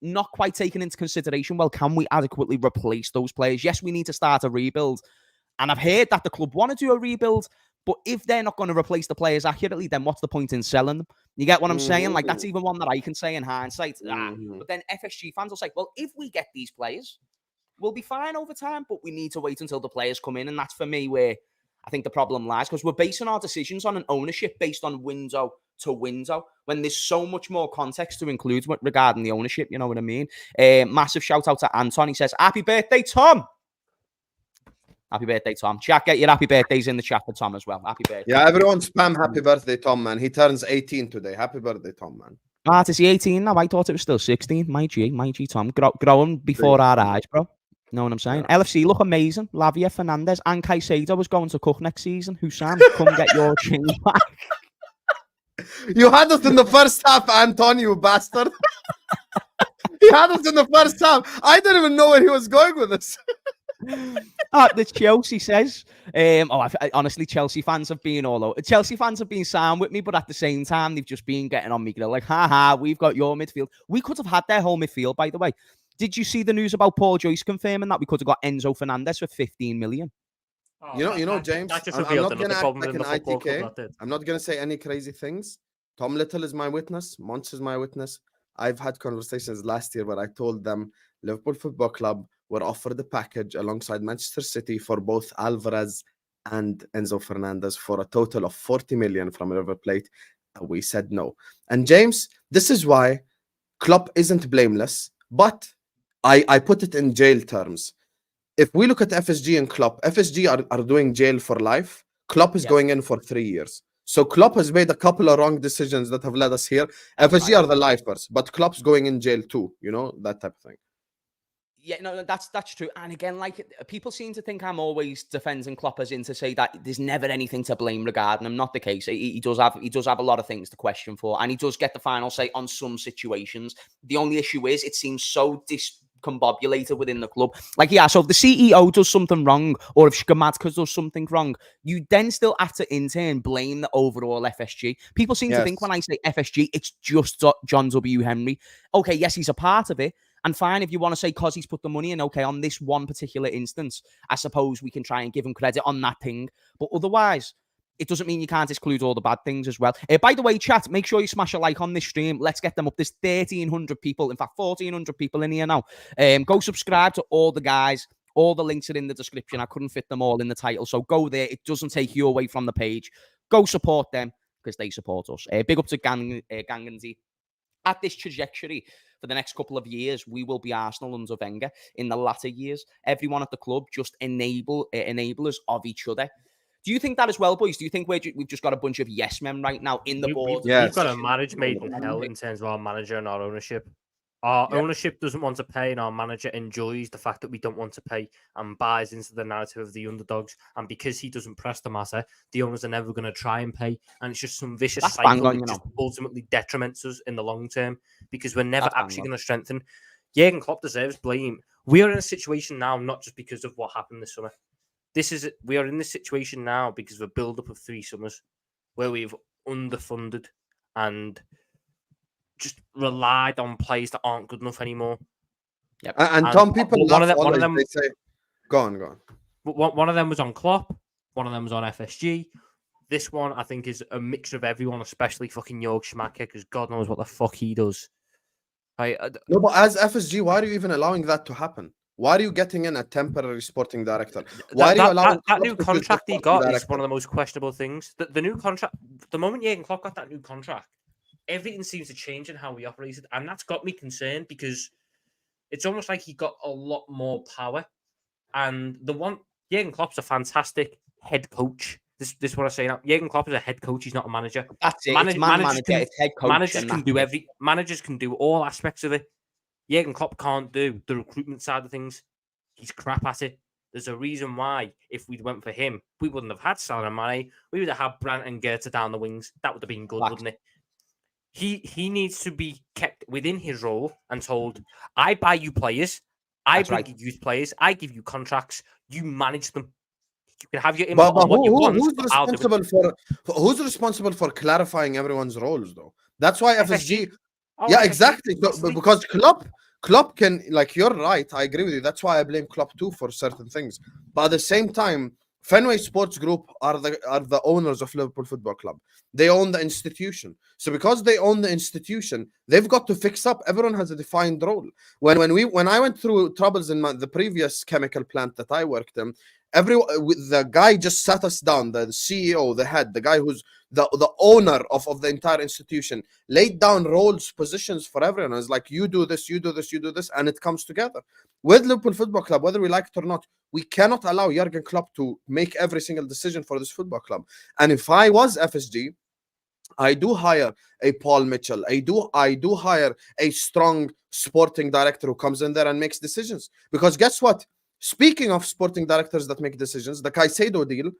not quite taken into consideration. Well, can we adequately replace those players? Yes, we need to start a rebuild. And I've heard that the club want to do a rebuild, but if they're not going to replace the players accurately, then what's the point in selling them? You get what I'm saying? Like, that's even one that I can say in hindsight. But then FSG fans will say, well, if we get these players, we'll be fine over time, but we need to wait until the players come in. And that's for me where I think the problem lies, because we're basing our decisions on an ownership based on window to window, when there's so much more context to include regarding the ownership, you know what I mean? Massive shout out to Anton. He says, happy birthday, Tom. Happy birthday, Tom. Chat, get your happy birthdays in the chat for Tom as well. Happy birthday. Yeah, everyone spam happy birthday, Tom, man. He turns 18 today. Happy birthday, Tom, man. Is he 18 now? I thought it was still 16. My G, Tom. Growing before our eyes, bro. You know what I'm saying? Yeah. LFC look amazing. Lavia, Fernandez, and Caicedo was going to cook next season. Husam, come get your change back. You had us in the first half, Anton, you bastard. He had us in the first half. I didn't even know where he was going with this. The Chelsea says, honestly, Chelsea fans have been all over. Chelsea fans have been sound with me, but at the same time, they've just been getting on me. They're like, we've got your midfield. We could have had their whole midfield, by the way. Did you see the news about Paul Joyce confirming that we could have got Enzo Fernandez for 15 million? Oh, you know, James, I'm not going to act like an ITK. I'm not going to say any crazy things. Tom Little is my witness. Monts is my witness. I've had conversations last year where I told them Liverpool Football Club were offered the package alongside Manchester City for both Alvarez and Enzo Fernandez for a total of 40 million from River Plate. We said no. And James, this is why Klopp isn't blameless, but I put it in jail terms. If we look at FSG and Klopp, FSG are doing jail for life. Klopp is going in for 3 years. So Klopp has made a couple of wrong decisions that have led us here. FSG are the lifers, but Klopp's going in jail too. You know, that type of thing. Yeah, no, that's true. And again, like, people seem to think I'm always defending Klopp as in to say that there's never anything to blame regarding him. Not the case. He does have a lot of things to question for, and he does get the final say on some situations. The only issue is it seems so discombobulated within the club. Like, yeah, so if the CEO does something wrong, or if Shkamadka does something wrong, you then still have to in turn blame the overall FSG. People seem to think when I say FSG, it's just John W. Henry. Okay, yes, he's a part of it. And fine, if you want to say because he's put the money in, okay, on this one particular instance, I suppose we can try and give him credit on that thing. But otherwise, it doesn't mean you can't exclude all the bad things as well. By the way, chat, make sure you smash a like on this stream. Let's get them up. There's 1,300 people, in fact, 1,400 people in here now. Go subscribe to all the guys. All the links are in the description. I couldn't fit them all in the title. So go there. It doesn't take you away from the page. Go support them because they support us. Big up to Ganganzi. At this trajectory, for the next couple of years, we will be Arsenal under Wenger. In the latter years, everyone at the club just enablers of each other. Do you think that as well, boys? Do you think we've just got a bunch of yes men right now in the board? We've got a marriage made in hell in terms of our manager and our ownership. Our ownership doesn't want to pay, and our manager enjoys the fact that we don't want to pay and buys into the narrative of the underdogs. And because he doesn't press the matter, the owners are never going to try and pay. And it's just some vicious cycle that just ultimately detriments us in the long term because we're never actually going to strengthen. Jurgen Klopp deserves blame We are in a situation now, not just because of what happened this summer. We are in this situation now because of a build-up of 3 summers where we've underfunded and just relied on players that aren't good enough anymore. And Tom, people one laugh of always. them, They say, "Go on." But one of them was on Klopp. One of them was on FSG. This one, I think, is a mixture of everyone, especially fucking Jörg Schmacker, because God knows what the fuck he does. No, but as FSG, why are you even allowing that to happen? Why are you getting in a temporary sporting director? Why are you allowing that new Klopp to choose the contract he sporting got is director? one of the most questionable things. The new contract, the moment Jurgen Klopp got that new contract, everything seems to change in how we operated, and that's got me concerned because it's almost like he got a lot more power. And Jurgen Klopp's a fantastic head coach. This is what I say now. Jurgen Klopp is a head coach. He's not a manager. That's it. It's manager. It's head coach. Managers can do all aspects of it. Jurgen Klopp can't do the recruitment side of things. He's crap at it. There's a reason why, if we'd went for him, we wouldn't have had Salah and Mane. We would have had Brandt and Goethe down the wings. That would have been good, wouldn't it? He needs to be kept within his role and told, I buy you players. I bring you youth players. I give you contracts. You manage them. You can have your input on what you want. Who's responsible for clarifying everyone's roles, though? That's why FSG. Yeah, exactly. So, because Klopp can, like, you're right. I agree with you. That's why I blame Klopp too for certain things. But at the same time, Fenway Sports Group are the owners of Liverpool Football Club. They own the institution. So because they own the institution, they've got to fix up. Everyone has a defined role. When I went through troubles in the previous chemical plant that I worked in, the guy just sat us down, the CEO, the head, the guy who's the owner of the entire institution, laid down roles, positions for everyone. It's like, you do this, you do this, you do this, and it comes together. With Liverpool Football Club, whether we like it or not, we cannot allow Jurgen Klopp to make every single decision for this football club. And if I was FSG, I do hire a Paul Mitchell. I do hire a strong sporting director who comes in there and makes decisions. Because guess what? Speaking of sporting directors that make decisions, the Caicedo deal,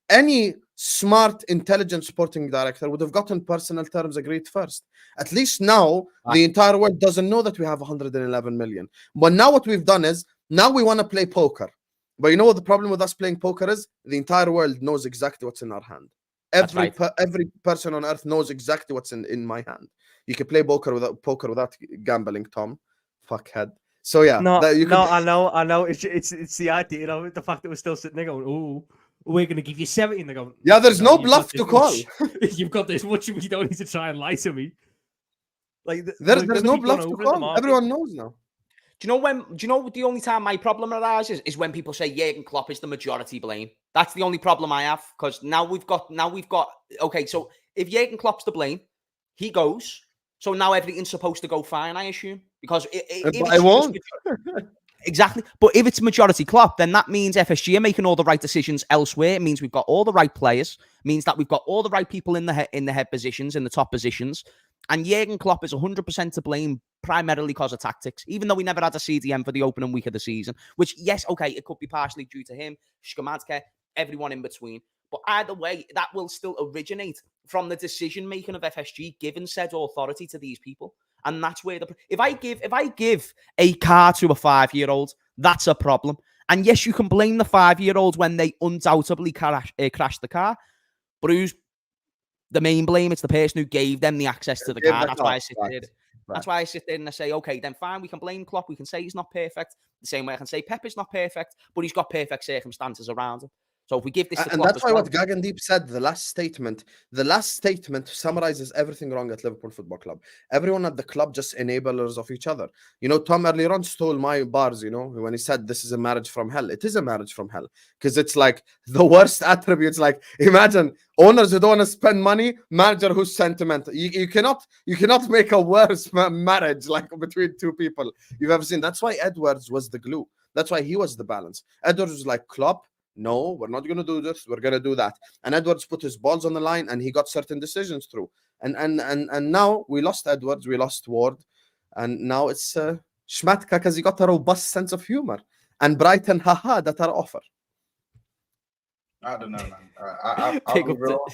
any smart, intelligent sporting director would have gotten personal terms agreed first. At least now, the entire world doesn't know that we have 111 million. But now what we've done is, now we want to play poker. But you know what the problem with us playing poker is? The entire world knows exactly what's in our hand. Every person on earth knows exactly what's in my hand. You can play poker without gambling, Tom. Fuckhead. So yeah, I know. It's the idea of it. The fact that we're still sitting there going, "Oh, we're going to give you 70," and they go, "Yeah, there's no bluff to call. You've got this much. You don't need to try and lie to me." Like there's no bluff to call. Everyone knows now. Do you know the only time my problem arises is when people say Jurgen Klopp is the majority blame. That's the only problem I have, because now we've got okay, so if Jurgen Klopp's to blame, he goes. So now everything's supposed to go fine, I assume, because I won't. Exactly. But if it's majority Klopp, then that means FSG are making all the right decisions elsewhere. It means we've got all the right players. It means that we've got all the right people in the head positions, in the top positions. And Jurgen Klopp is 100% to blame, primarily because of tactics, even though we never had a CDM for the opening week of the season, which, yes, okay, it could be partially due to him, Shkamadke, everyone in between. But either way, that will still originate from the decision-making of FSG, giving said authority to these people. And that's where if I give a car to a 5-year-old, that's a problem. And yes, you can blame the 5-year-olds when they undoubtedly crash the car, but who's the main blame? It's the person who gave them the access to the car. That's why I sit there. That's why I sit there and I say, okay, then fine, we can blame Klopp. We can say he's not perfect. The same way I can say Pep is not perfect, but he's got perfect circumstances around him. So if we give this to Klopp, and that's why what Gagandeep said, the last statement summarizes everything wrong at Liverpool Football Club. Everyone at the club just enablers of each other. You know, Tom earlier on stole my bars, you know, when he said this is a marriage from hell. It is a marriage from hell, because it's like the worst attributes. Like, imagine owners who don't want to spend money, manager who's sentimental. You cannot make a worse marriage like between two people you've ever seen. That's why Edwards was the glue. That's why he was the balance. Edwards was like, Klopp, no, we're not going to do this. We're going to do that. And Edwards put his balls on the line, and he got certain decisions through. And now we lost Edwards, we lost Ward, and now it's Schmatka, because he got a robust sense of humor, and Brighton, haha, that are offer. I don't know, man. I'll be real.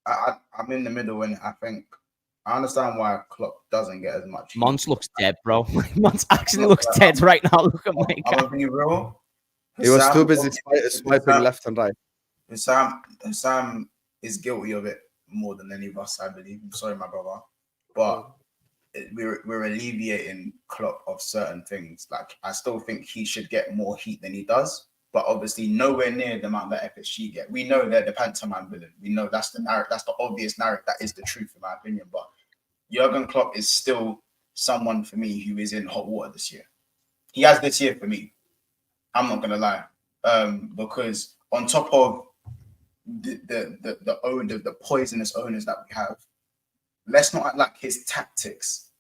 I'm in the middle, and I think I understand why Klopp doesn't get as much. heat. Monts looks dead, bro. Monts actually looks dead right now. Look at my I'm guy. gonna be real. He was too Husam- busy swiping left and right. Husam is guilty of it more than any of us, I believe. I'm sorry, my brother, but we're alleviating Klopp of certain things. Like, I still think he should get more heat than he does, but obviously nowhere near the amount that FSG get. We know they're the pantomime villain. We know that's the narrative. That's the obvious narrative. That is the truth, in my opinion. But Jurgen Klopp is still someone for me who is in hot water this year. He has this year for me. I'm not gonna lie, because on top of the poisonous owners that we have, let's not act like his tactics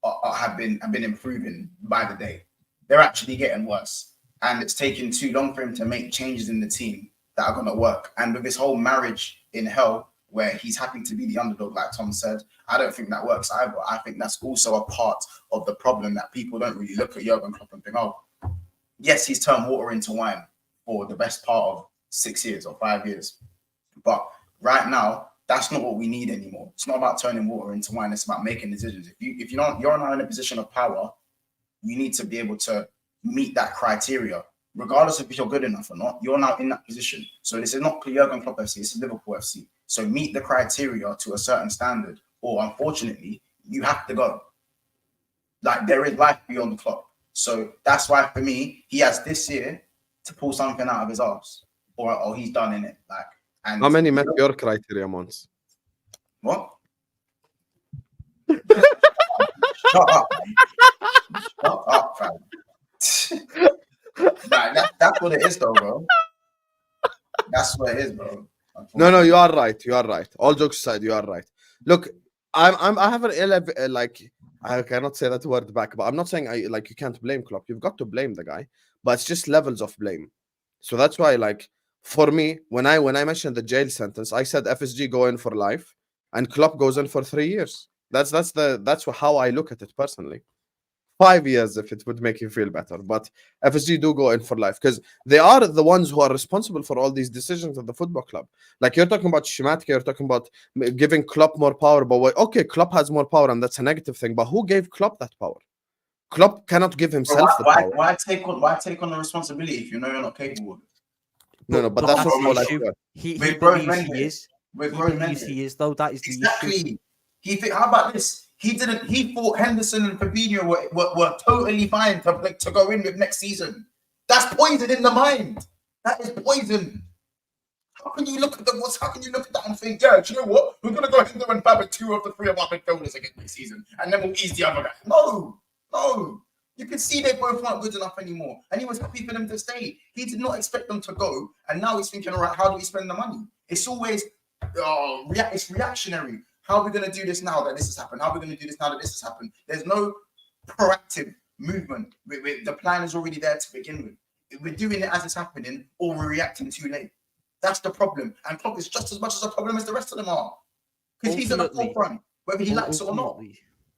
have been improving by the day. They're actually getting worse, and it's taken too long for him to make changes in the team that are gonna work. And with this whole marriage in hell, where he's happy to be the underdog, like Tom said, I don't think that works either. I think that's also a part of the problem, that people don't really look at Jurgen Klopp and think, oh, yes, he's turned water into wine for the best part of 6 years or 5 years. But right now, that's not what we need anymore. It's not about turning water into wine. It's about making decisions. If you're not in a position of power, you need to be able to meet that criteria, regardless of if you're good enough or not. You're now in that position. So this is not Jurgen Klopp FC. It's Liverpool FC. So meet the criteria to a certain standard, or unfortunately, you have to go. Like, there is life beyond the clock. So that's why, for me, he has this year to pull something out of his arse, or he's done in it. Like, and How many met your criteria, Monts? what? Shut up, man. Shut up, fam. Like, that's what it is, though, bro. That's what it is, bro. No, you are right. You are right. All jokes aside, you are right. Look, I have an like, I cannot say that word back, but I'm not saying you can't blame Klopp. You've got to blame the guy, but it's just levels of blame. So that's why, like, for me, when I mentioned the jail sentence, I said FSG go in for life, and Klopp goes in for 3 years. That's how I look at it personally. 5 years if it would make you feel better, but FSG do go in for life because they are the ones who are responsible for all these decisions at the football club. Like, you're talking about Schimatke, you're talking about giving Klopp more power, but okay, Klopp has more power and that's a negative thing, but who gave Klopp that power? Klopp cannot give himself the power. Why take on the responsibility if you know you're not capable of it? No, but that's not what I feel. He believes he is. He believes he is, though. That is the issue. Exactly. How about this? He thought Henderson and Fabinho were totally fine to go in with next season. That's poison in the mind. That is poison. How can you look at that and think, yeah, do you know what? We're gonna go ahead and have 2 of the 3 of our midfielders again next season, and then we'll ease the other guy. No. You can see they both weren't good enough anymore, and he was happy for them to stay. He did not expect them to go, and now he's thinking, all right, how do we spend the money? It's always it's reactionary. How are we going to do this now that this has happened? How are we going to do this now that this has happened? There's no proactive movement. The plan is already there to begin with. We're doing it as it's happening, or we're reacting too late. That's the problem. And Klopp is just as much as a problem as the rest of them are. Because he's at the forefront, whether he likes it or not.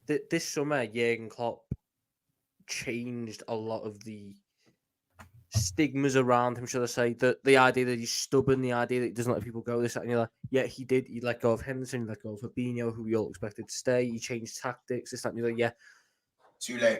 This summer, Jurgen Klopp changed a lot of the stigmas around him, should I say, the idea that he's stubborn, the idea that he doesn't let people go, this, that, and the other. Yeah, he did. He let go of Henderson, he let go of Fabinho, who we all expected to stay. He changed tactics, this, that, and the other. Yeah. Too late.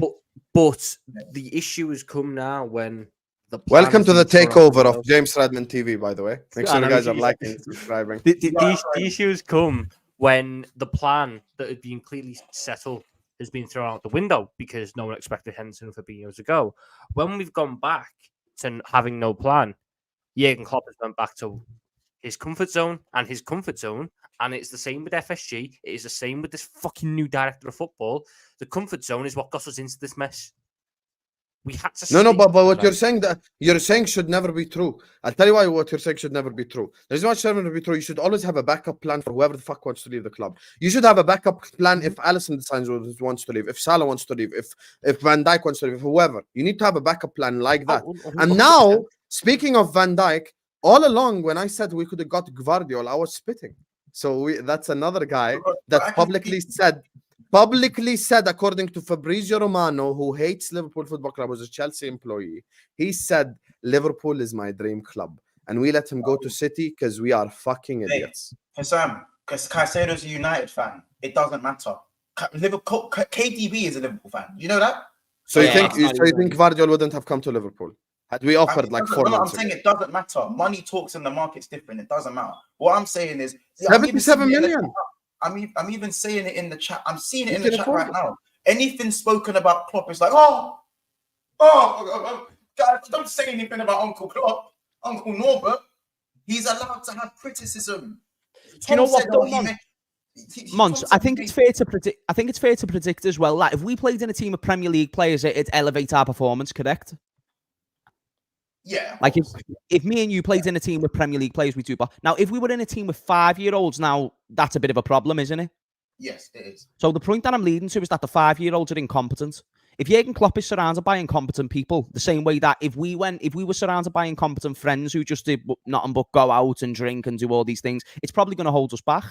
But the issue has come now when the welcome to the takeover of James Redmond TV, by the way. Make sure you guys are liking and subscribing. The issue has come when the plan that had been clearly settled has been thrown out the window because no one expected Henderson and Fabinho to go. When we've gone back to having no plan, Jurgen Klopp has gone back to his comfort zone, and it's the same with FSG. It is the same with this fucking new director of football. The comfort zone is what got us into this mess. We had to. No, but what you're saying should never be true. I'll tell you why what you're saying should never be true. There's not should never be true. You should always have a backup plan for whoever the fuck wants to leave the club. You should have a backup plan if Alisson decides wants to leave, if Salah wants to leave, if Van Dijk wants to leave, whoever. You need to have a backup plan like that. And now, speaking of Van Dijk, all along when I said we could have got Gvardiol, I was spitting. So that's another guy that publicly said, according to Fabrizio Romano, who hates Liverpool Football Club, was a Chelsea employee, he said, Liverpool is my dream club. And we let him go to City because we are fucking idiots. Hey, Sam, Because Caicedo's a United fan. It doesn't matter. Liverpool, KDB is a Liverpool fan. You know that? So you Yeah, think it's not you even- think Vardiol wouldn't have come to Liverpool had we offered like 4 I'm months saying ago? it doesn't matter. Money talks and the market's different. It doesn't matter. What I'm saying is 77 million. I'm even saying it in the chat. I'm seeing it You in the can chat afford right it. now. Anything spoken about Klopp is like, guys, don't say anything about Uncle Klopp, Uncle Norbert. He's allowed to have criticism. Do you know what, though, Monts, I Tom think said it's fair to predict. I think it's fair to predict as well. Like if we played in a team of Premier League players, it'd elevate our performance. Correct? yeah. Like if me and you played in a team with Premier League players, we do. But now, if we were in a team with 5-year-olds, now that's a bit of a problem, isn't it? Yes, it is. So the point that I'm leading to is that the 5-year-olds are incompetent. If Jurgen Klopp is surrounded by incompetent people, the same way that if we were surrounded by incompetent friends who just did nothing but go out and drink and do all these things, it's probably going to hold us back.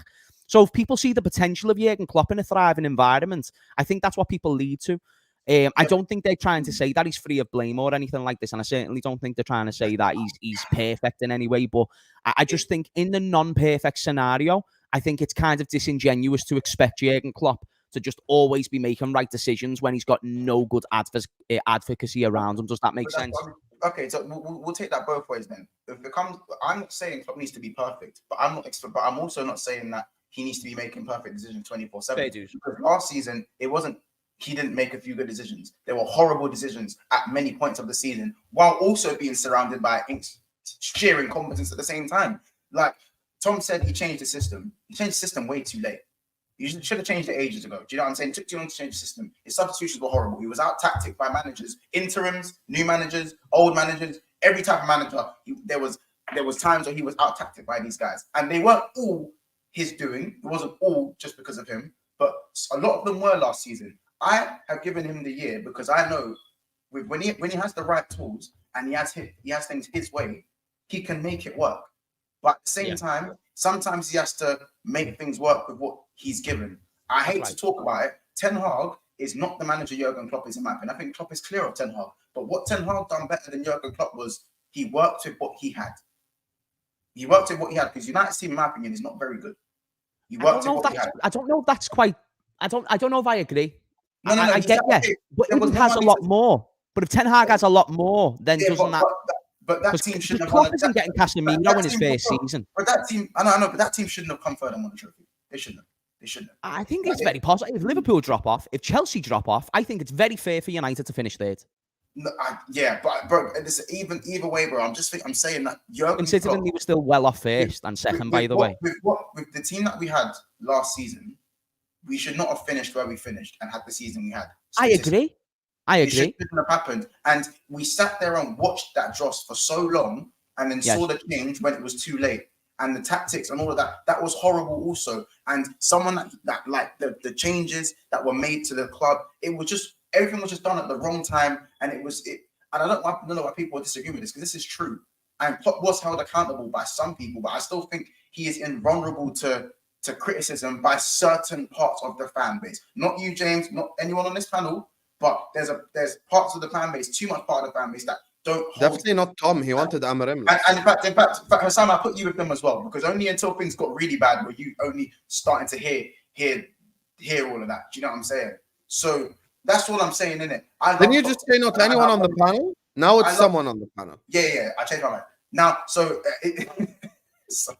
So if people see the potential of Jurgen Klopp in a thriving environment, I think that's what people lead to. I don't think they're trying to say that he's free of blame or anything like this, and I certainly don't think they're trying to say that he's perfect in any way. But I just think in the non-perfect scenario, I think it's kind of disingenuous to expect Jurgen Klopp to just always be making right decisions when he's got no good advocacy around him. Does that make sense? Okay, so we'll take that both ways then. If it comes, I'm not saying Klopp needs to be perfect, but I'm also not saying that he needs to be making perfect decisions 24/7. Because last season, he didn't make a few good decisions. There were horrible decisions at many points of the season, while also being surrounded by sheer incompetence at the same time. Like Tom said, he changed the system. He changed the system way too late. You should have changed it ages ago. Do you know what I'm saying? It took too long to change the system. His substitutions were horrible. He was out-tacticked by managers, interims, new managers, old managers, every type of manager. There was times where he was out-tacticked by these guys. And they weren't all his doing. It wasn't all just because of him. But a lot of them were last season. I have given him the year because I know when he has the right tools and he has things his way, he can make it work. But at the same time, sometimes he has to make things work with what he's given. I hate to talk about it. Ten Hag is not the manager Jurgen Klopp is in my opinion. I think Klopp is clear of Ten Hag. But what Ten Hag done better than Jurgen Klopp was he worked with what he had. He worked with what he had because United's team, in my opinion, is not very good. He worked with what he had. I don't know if that's quite. I don't know if I agree. No, I get but if he has a lot more. But if Ten Hag has a lot more, then doesn't that? But that team shouldn't have Klopp isn't getting Casemiro in his first season. But that team, I know, but that team shouldn't have come third and won the trophy. They shouldn't have. I think it's very possible. If Liverpool drop off, if Chelsea drop off, I think it's very fair for United to finish third. No, but bro, either way, bro. I'm saying that considering he was still well off first and second, by the way. With the team that we had last season, we should not have finished where we finished and had the season we had. I agree. It shouldn't have happened. And we sat there and watched that dross for so long and then saw the change when it was too late. And the tactics and all of that was horrible also. And someone that like the changes that were made to the club, everything was just done at the wrong time. And and I don't know why people disagree with this, because this is true. And Klopp was held accountable by some people, but I still think he is invulnerable to criticism by certain parts of the fan base. Not you, James, not anyone on this panel, but there's parts of the fan base, too much part of the fan base that don't definitely not Tom. He wanted Amarim. And in fact, Husam, I put you with them as well, because only until things got really bad were you only starting to hear all of that. Do you know what I'm saying? So that's all I'm saying, innit? Then you just say not anyone on the panel. Now it's someone on the panel. Yeah. I changed my mind. Now, so.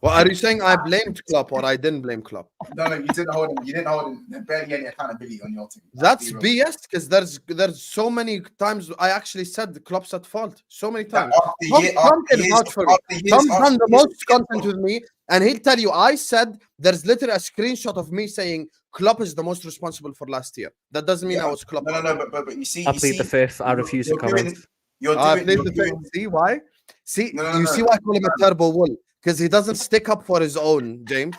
Well, are you saying I blamed Klopp or I didn't blame Klopp? No, you didn't hold him. You didn't hold him. There's barely any accountability on your team. That's BS, because there's so many times I actually said the Klopp's at fault. So many times. Tom's done the most content with me, and he'll tell you I said there's literally a screenshot of me saying Klopp is the most responsible for last year. That doesn't mean I was Klopp. No, but you see, I plead the fifth. I refuse to comment. See why? See why I call him a turbo wool. Because he doesn't stick up for his own, James.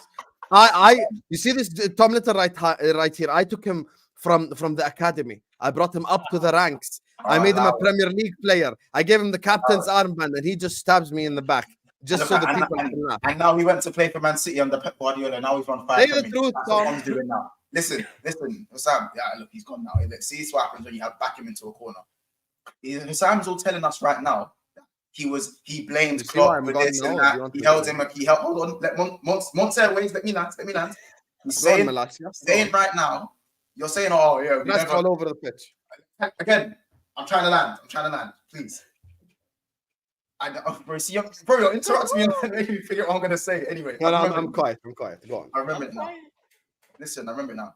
You see this Tom Little right here. I took him from the academy. I brought him up to the ranks. I made him a Premier League player. I gave him the captain's armband, and he just stabs me in the back just so the people can laugh. And now he went to play for Man City under Pep Guardiola. Now he's on fire. Say the truth, Tom. What he's doing now. Listen, Husam. Yeah, look, he's gone now. See what happens when you back him into a corner. Husam's all telling us right now. he blamed You see why Klopp I'm with gone this now, and or do you that. want He to held go? him. He held. Hold on. Let Monts ways. Let me land. He's Go on, saying Malasia. Go saying on. right now. You're saying, oh yeah, we That's never. all over the pitch. Again, I'm trying to land. Please. Bro, see, bro, you're interrupting me and making me figure out what I'm gonna say. Anyway, No, I no, remember I'm quiet. Go on. I remember it now. Listen, I remember it now.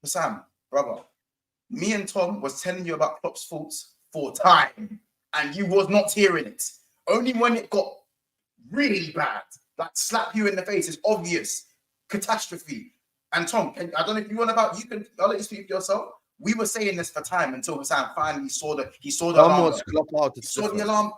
Husam, brother, me and Tom was telling you about Klopp's faults for time, and you was not hearing it. Only when it got really bad, like slap you in the face, it's obvious, catastrophe. And Tom, I don't know if you want about. I'll let you speak for yourself. We were saying this for time until Husam finally saw the Tom alarm was bell. Klopp out. You It's saw the different. alarm,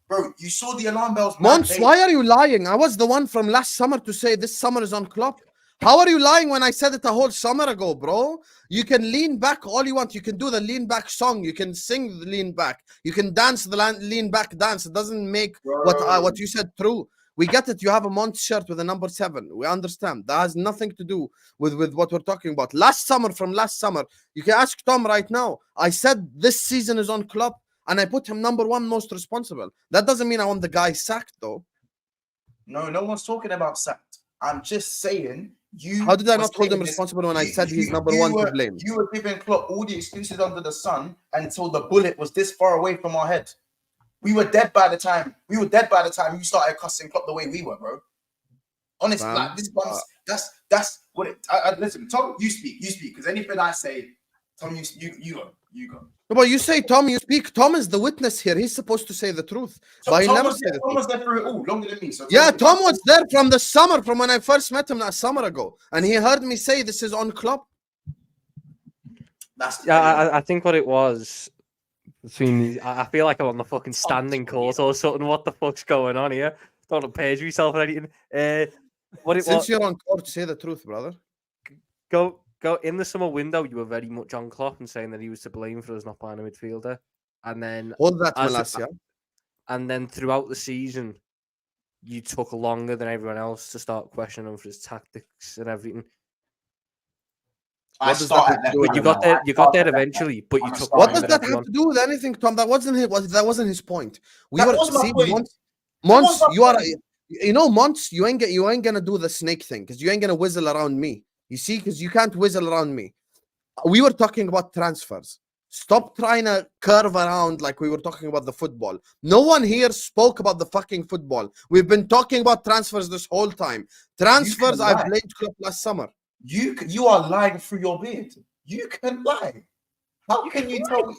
bro. You saw the alarm bells. Monts, why are you lying? I was the one from last summer to say this summer is on Klopp. How are you lying when I said it a whole summer ago, bro? You can lean back all you want. You can do the lean back song. You can sing the lean back. You can dance the lean back dance. It doesn't make what you said true. We get it. You have a Monts shirt with a number 7. We understand. That has nothing to do with what we're talking about. Last summer, you can ask Tom right now. I said this season is on Klopp, and I put him number 1 most responsible. That doesn't mean I want the guy sacked, though. No one's talking about sacked. I'm just saying you. How did I was not hold him saying this- responsible when I you- said he's you- number you 1 were- to blame? You were giving Klopp all the excuses under the sun until the bullet was this far away from our head. We were dead by the time. You started cussing Klopp the way we were, bro. Honestly, Fam, like this once. That's what it. Listen, Tom, you speak, because anything I say, Tom, you go. No, but you say Tom, you speak. Tom is the witness here. He's supposed to say the truth, but he Tom never was say there, the Tom truth. was there through it all, longer than me. So Yeah, Tom was there from the summer, from when I first met him a summer ago, and he heard me say this is on Klopp. I think what it was between I feel like I'm on the fucking standing court or something. What the fuck's going on here? Don't want to page myself or anything. What it Since was? you're on court, say the truth, brother. Go in the summer window. You were very much on Klopp and saying that he was to blame for us not buying a midfielder, and then Hold that, Malasia. and then throughout the season, you took longer than everyone else to start questioning him for his tactics and everything. I What does that started have to that. do with You it? got there. You got there eventually, but you took What longer does than that everyone. have to do with anything, Tom? That wasn't his point. That was my point. Monts, That was my point. you know, Monts, you ain't gonna do the snake thing because you ain't gonna whizzle around me. You see, because you can't whizzle around me. We were talking about transfers. Stop trying to curve around like we were talking about the football. No one here spoke about the fucking football. We've been talking about transfers this whole time. Transfers, I blamed Klopp last summer. You are lying through your beard. You can lie. How can you tell me?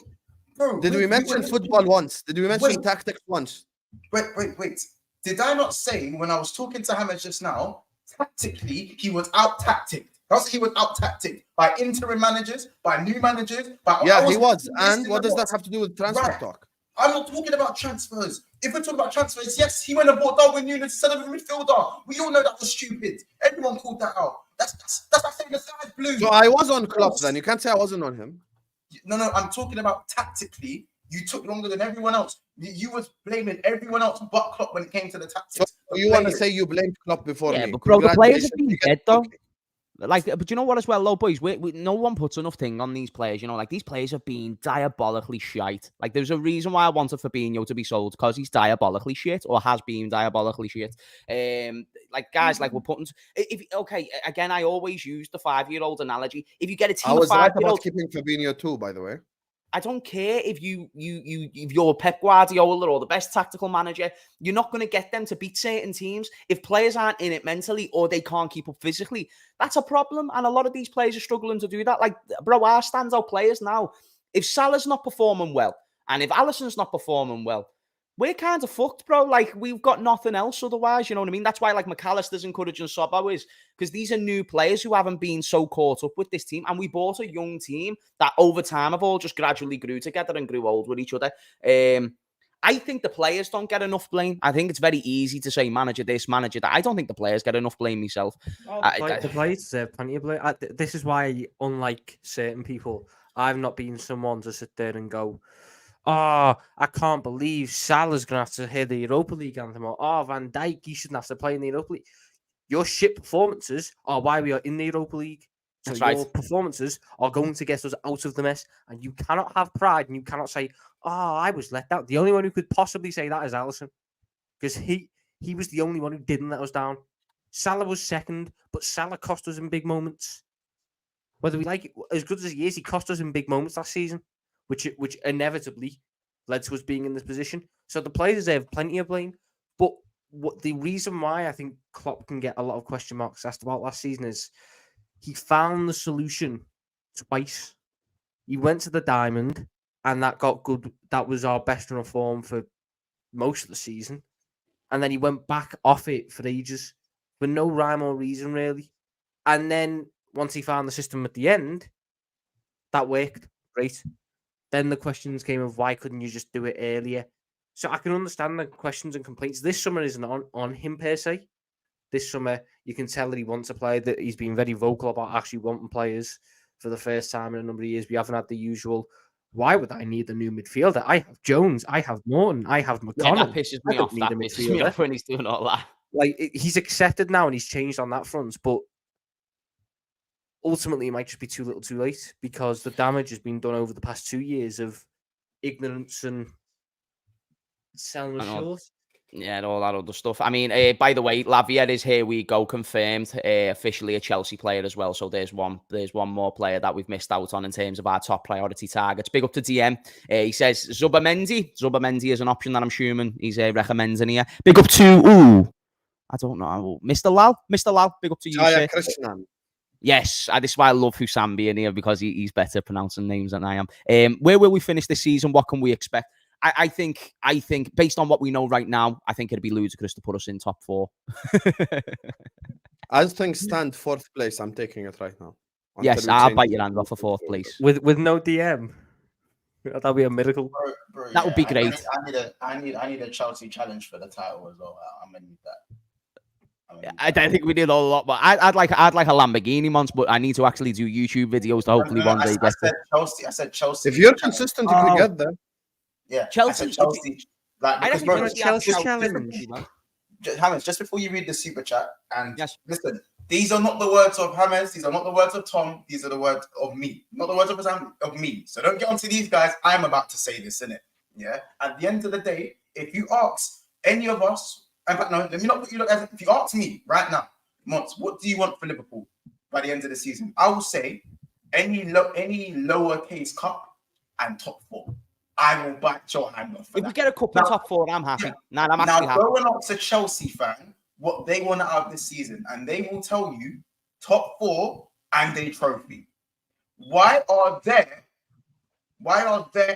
Bro, Did we mention football once? Did we mention tactics once? Wait. Did I not say when I was talking to Hammers just now, tactically, he was out-tacticked? He was out-tacticked by interim managers, by new managers. He was. And what does that have to do with transfer talk? I'm not talking about transfers. If we're talking about transfers, yes, he went and bought Darwin Núñez instead of a midfielder. We all know that was stupid. Everyone called that out. That's like saying the sky's blue. So I was on Klopp then. You can't say I wasn't on him. No, I'm talking about tactically. You took longer than everyone else. You was blaming everyone else but Klopp when it came to the tactics. So you want to say you blamed Klopp before me? But bro, the players have been dead though. Like, but you know what as well, though, boys? No one puts enough thing on these players. You know, like these players have been diabolically shite. Like, there's a reason why I wanted Fabinho to be sold because he's diabolically shit or has been diabolically shit. Like guys, like we're putting. Again, I always use the 5-year-old analogy. If you get a team of 5-year-olds, I was right about keeping Fabinho too, by the way. I don't care if you're Pep Guardiola or the best tactical manager. You're not going to get them to beat certain teams if players aren't in it mentally or they can't keep up physically. That's a problem, and a lot of these players are struggling to do that. Like, bro, our standout players now. If Salah's not performing well, and if Alisson's not performing well, we're kind of fucked, bro. Like, we've got nothing else otherwise, you know what I mean? That's why, like, McAllister's encouraging Sobbo is because these are new players who haven't been so caught up with this team. And we bought a young team that over time have all just gradually grew together and grew old with each other. I think the players don't get enough blame. I think it's very easy to say manager this, manager that. I don't think the players get enough blame myself. The players deserve plenty of blame. This is why, unlike certain people, I've not been someone to sit there and go, oh, I can't believe Salah's going to have to hear the Europa League anthem. Or, oh, Van Dijk, he shouldn't have to play in the Europa League. Your shit performances are why we are in the Europa League. So your performances are going to get us out of the mess. And you cannot have pride and you cannot say, I was let down. The only one who could possibly say that is Alisson, because he was the only one who didn't let us down. Salah was second, but Salah cost us in big moments. Whether we like it, as good as he is, he cost us in big moments last season, which inevitably led to us being in this position. So the players deserve plenty of blame. But what the reason why I think Klopp can get a lot of question marks asked about last season is he found the solution twice. He went to the diamond, and that got good. That was our best run of form for most of the season. And then he went back off it for ages, for no rhyme or reason, really. And then once he found the system at the end, that worked. Great. Then the questions came of why couldn't you just do it earlier? So I can understand the questions and complaints. This summer isn't on him per se. This summer, you can tell that he wants a player, that he's been very vocal about actually wanting players for the first time in a number of years. We haven't had the usual, why would I need a new midfielder? I have Jones, I have Morton, I have McConnell. Yeah, that pisses me off. That pisses me off when he's doing all that. Like, he's accepted now and he's changed on that front, but ultimately it might just be too little too late, because the damage has been done over the past 2 years of ignorance and selling us short. Yeah, and all that other stuff. I mean, by the way, Lavia is here. We go confirmed, officially a Chelsea player as well. So there's one more player that we've missed out on in terms of our top priority targets. Big up to DM. He says Zubamendi. Zubamendi is an option that I'm assuming he's recommending here. Big up to I don't know, Mr. Lal. Mr. Lal. Big up to you, sir. Krishnan. Yes, this is why I love Husam being here, because he's better pronouncing names than I am. Where will we finish this season? What can we expect? I think based on what we know right now, I think it'd be ludicrous to put us in top 4. As things stand, 4th place. I'm taking it right now. Yes, I'll bite your hand off for 4th place. With no DM. That'd be a miracle. Bro, That would be great. I need a Chelsea challenge for the title as well. I'm gonna need that. I don't think we did a lot, but I'd like a Lamborghini, Monts, but I need to actually do YouTube videos to hopefully one day get it. I said Chelsea. If you're consistent, you can get there. Yeah, Chelsea. I said Chelsea. Like, because, bro, Chelsea challenge. James, just before you read the super chat, and yes, listen, these are not the words of James, these are not the words of Tom, these are the words of me, not the words of Husam, of me. So don't get onto these guys. I'm about to say this, innit? Yeah. At the end of the day, if you ask any of us, in fact, no, let me not put you look as if you ask me right now, Monts, what do you want for Liverpool by the end of the season? I will say any lowercase cup and top 4. I will bite your hand off. If we get a couple top 4, I'm happy. Yeah. I'm actually happy. Go and ask a Chelsea fan what they want out of this season, and they will tell you top 4 and a trophy. Why are their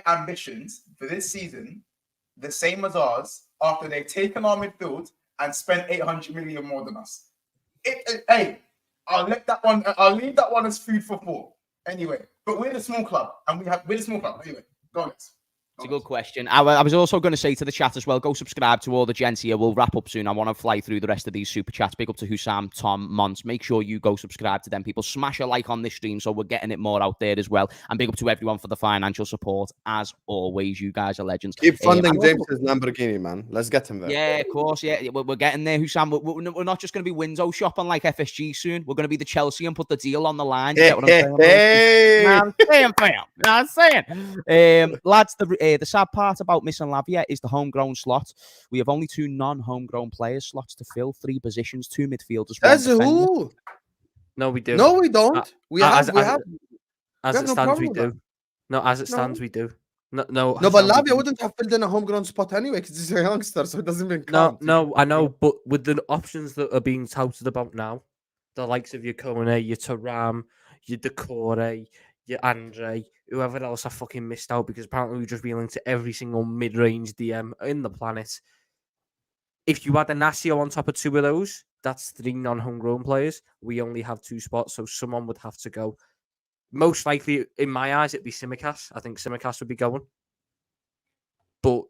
ambitions for this season the same as ours after they've taken our midfield and spent 800 million more than us? Hey, I'll leave that one as food for thought. Anyway, but we're the small club, and we're the small club. Anyway, go on. It's a good question. I was also going to say to the chat as well, go subscribe to all the gents here. We'll wrap up soon. I want to fly through the rest of these super chats. Big up to Husam, Tom, Monts. Make sure you go subscribe to them, people. Smash a like on this stream so we're getting it more out there as well. And big up to everyone for the financial support. As always, you guys are legends. Keep funding James's Lamborghini, man. Let's get him there. Yeah, of course. Yeah, we're getting there, Husam. We're not just going to be window shopping like FSG soon. We're going to be the Chelsea and put the deal on the line. You get what I'm saying? Hey. I'm saying, fam. I'm saying. Lads, the sad part about missing Lavia is the homegrown slot. We have only 2 non-homegrown players slots to fill, 3 positions, 2 midfielders. That's who? No, we do. No, we don't. As it stands, we do. No, as it stands, we do. No, but Lavia wouldn't have filled in a homegrown spot anyway because he's a youngster, so it doesn't even count. No, I know, but with the options that are being touted about now, the likes of your Kone, your Thuram, your Decore, your Andre, whoever else I fucking missed out because apparently we just reeling to every single mid-range DM in the planet. If you had a Nasio on top of 2 of those, that's 3 non-homegrown players. We only have 2 spots, so someone would have to go. Most likely, in my eyes, it'd be Tsimikas. I think Tsimikas would be going. But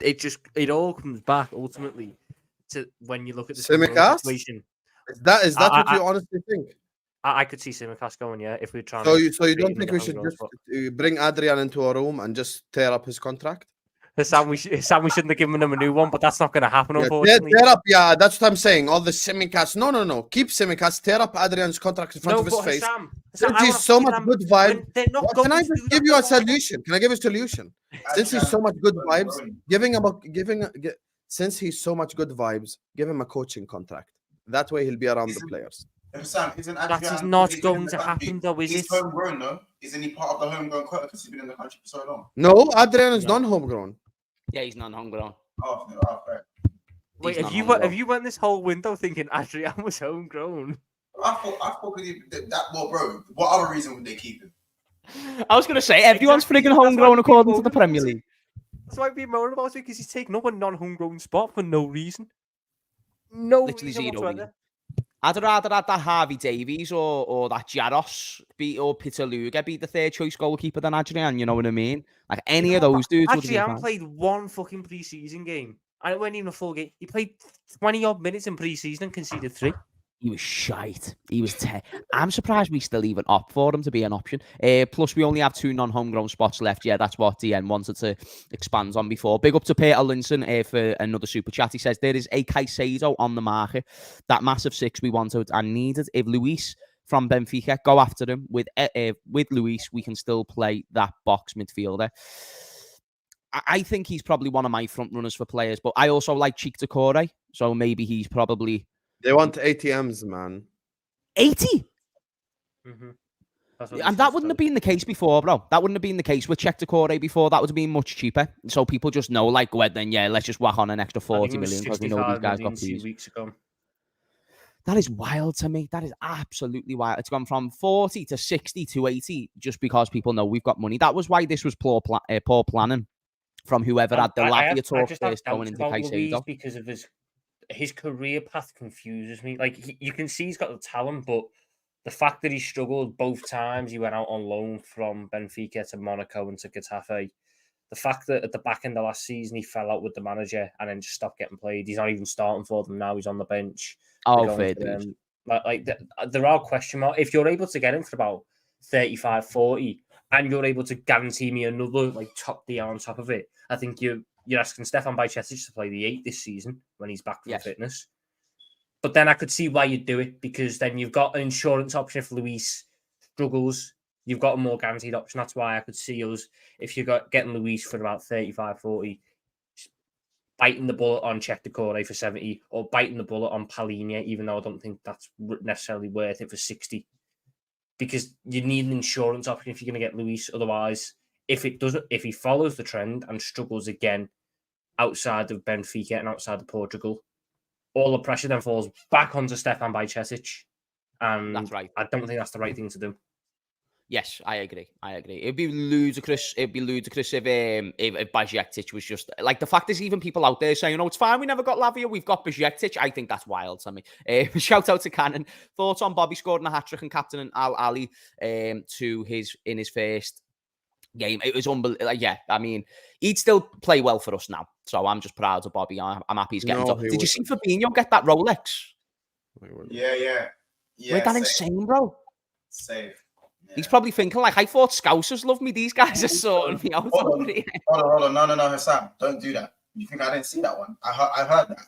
it all comes back ultimately to when you look at the situation. Is that what you honestly think? I could see Tsimikas going, yeah, if we're trying. So you don't think we should just bring Adrian into a room and just tear up his contract? Husam, we shouldn't have given him a new one, but that's not going to happen, Yeah, unfortunately. tear up, yeah, that's what I'm saying. All the Simicast. No. Keep Simicast. Tear up Adrian's contract in front of his but face. Husam, Since I he's wanna so fucking much them good vibe. when they're not Well, going can I to just do give that you a no more. solution? Can I give you a solution? Since he's so much good vibes, since he's so much good vibes, give him a coaching contract. That way he'll be around the players. Sam, isn't That is Adrian, not he's been in going the to country, happen, though, is he's it? homegrown, though. Isn't he part of the homegrown quota because he's been in the country for so long? No, Adrian is No. non-homegrown. Yeah, he's non-homegrown. Oh, fair. Wait, He's have you non-homegrown. went this whole window thinking Adrian was homegrown? I thought that. Well, bro, what other reason would they keep him? I was going to say, everyone's Exactly, frigging that's why homegrown people according to the moan about Premier it. League. That's why we're moaning about it, because he's taken up a non-homegrown spot for no reason. No Literally reason zero whatsoever. reason. I'd rather have that Harvey Davies or that Jaros or Peter Luger be the third choice goalkeeper than Adrian, you know what I mean? Like any of those dudes would have been Adrian fine. played one fucking pre-season game. And it wasn't even a full game. He played 20-odd minutes in pre-season and conceded 3. He was shite. He was I'm surprised we still even opt for him to be an option. Plus, we only have 2 non-homegrown spots left. Yeah, that's what DN wanted to expand on before. Big up to Peter Linson for another super chat. He says, there is a Caicedo on the market. That massive 6 we wanted and needed. If Luis from Benfica go after him, with Luis, we can still play that box midfielder. I think he's probably one of my front runners for players, but I also like Cheek Decore, so maybe he's probably... They want ATMs, man. 80? Mm-hmm. And that wouldn't have been the case before, bro. That wouldn't have been the case with Check Decore before. That would have been much cheaper. So people just know, like, well, then, yeah, let's just whack on an extra 40 million because we know these guys got 2 weeks ago. That is wild to me. That is absolutely wild. It's gone from 40 to 60 to 80 just because people know we've got money. That was why this was poor planning from whoever had the Lavia talk first going into Caicedo. Because of his career path confuses me. Like, you can see he's got the talent, but the fact that he struggled both times, he went out on loan from Benfica to Monaco and to Getafe. The fact that at the back end of last season, he fell out with the manager and then just stopped getting played. He's not even starting for them now. He's on the bench. Oh, fair dude. There are question marks. If you're able to get him for about 35, 40, and you're able to guarantee me another top deal on top of it, I think you're asking Stefan Bajcetic to play the 8 this season when he's back from fitness. But then I could see why you'd do it, because then you've got an insurance option if Luis struggles. You've got a more guaranteed option. That's why I could see us, if you're getting Luis for about 35, 40, biting the bullet on Check Decore for 70, or biting the bullet on Palhinha, even though I don't think that's necessarily worth it for 60. Because you need an insurance option if you're going to get Luis. Otherwise, if he follows the trend and struggles again outside of Benfica and outside of Portugal, all the pressure then falls back onto Stefan Bajcetic. And that's right. I don't think that's the right thing to do. Yes, I agree. It'd be ludicrous. If Bajcetic was just like, the fact is, even people out there saying, "Oh, it's fine, we never got Lavia, we've got Bajcetic." I think that's wild to me. Shout out to Cannon. Thoughts on Bobby scoring a hat trick and captaining Al Ali in his first game? It was unbelievable. Yeah, I mean, he'd still play well for us now, so I'm just proud of Bobby. I'm happy he's getting. Did you see Fabinho get that Rolex? Yeah. Wait, that insane, bro. Save. Yeah. He's probably thinking, like, I thought Scousers love me. These guys are sorting me out. Hold on. No, Husam. Don't do that. You think I didn't see that one? I heard that.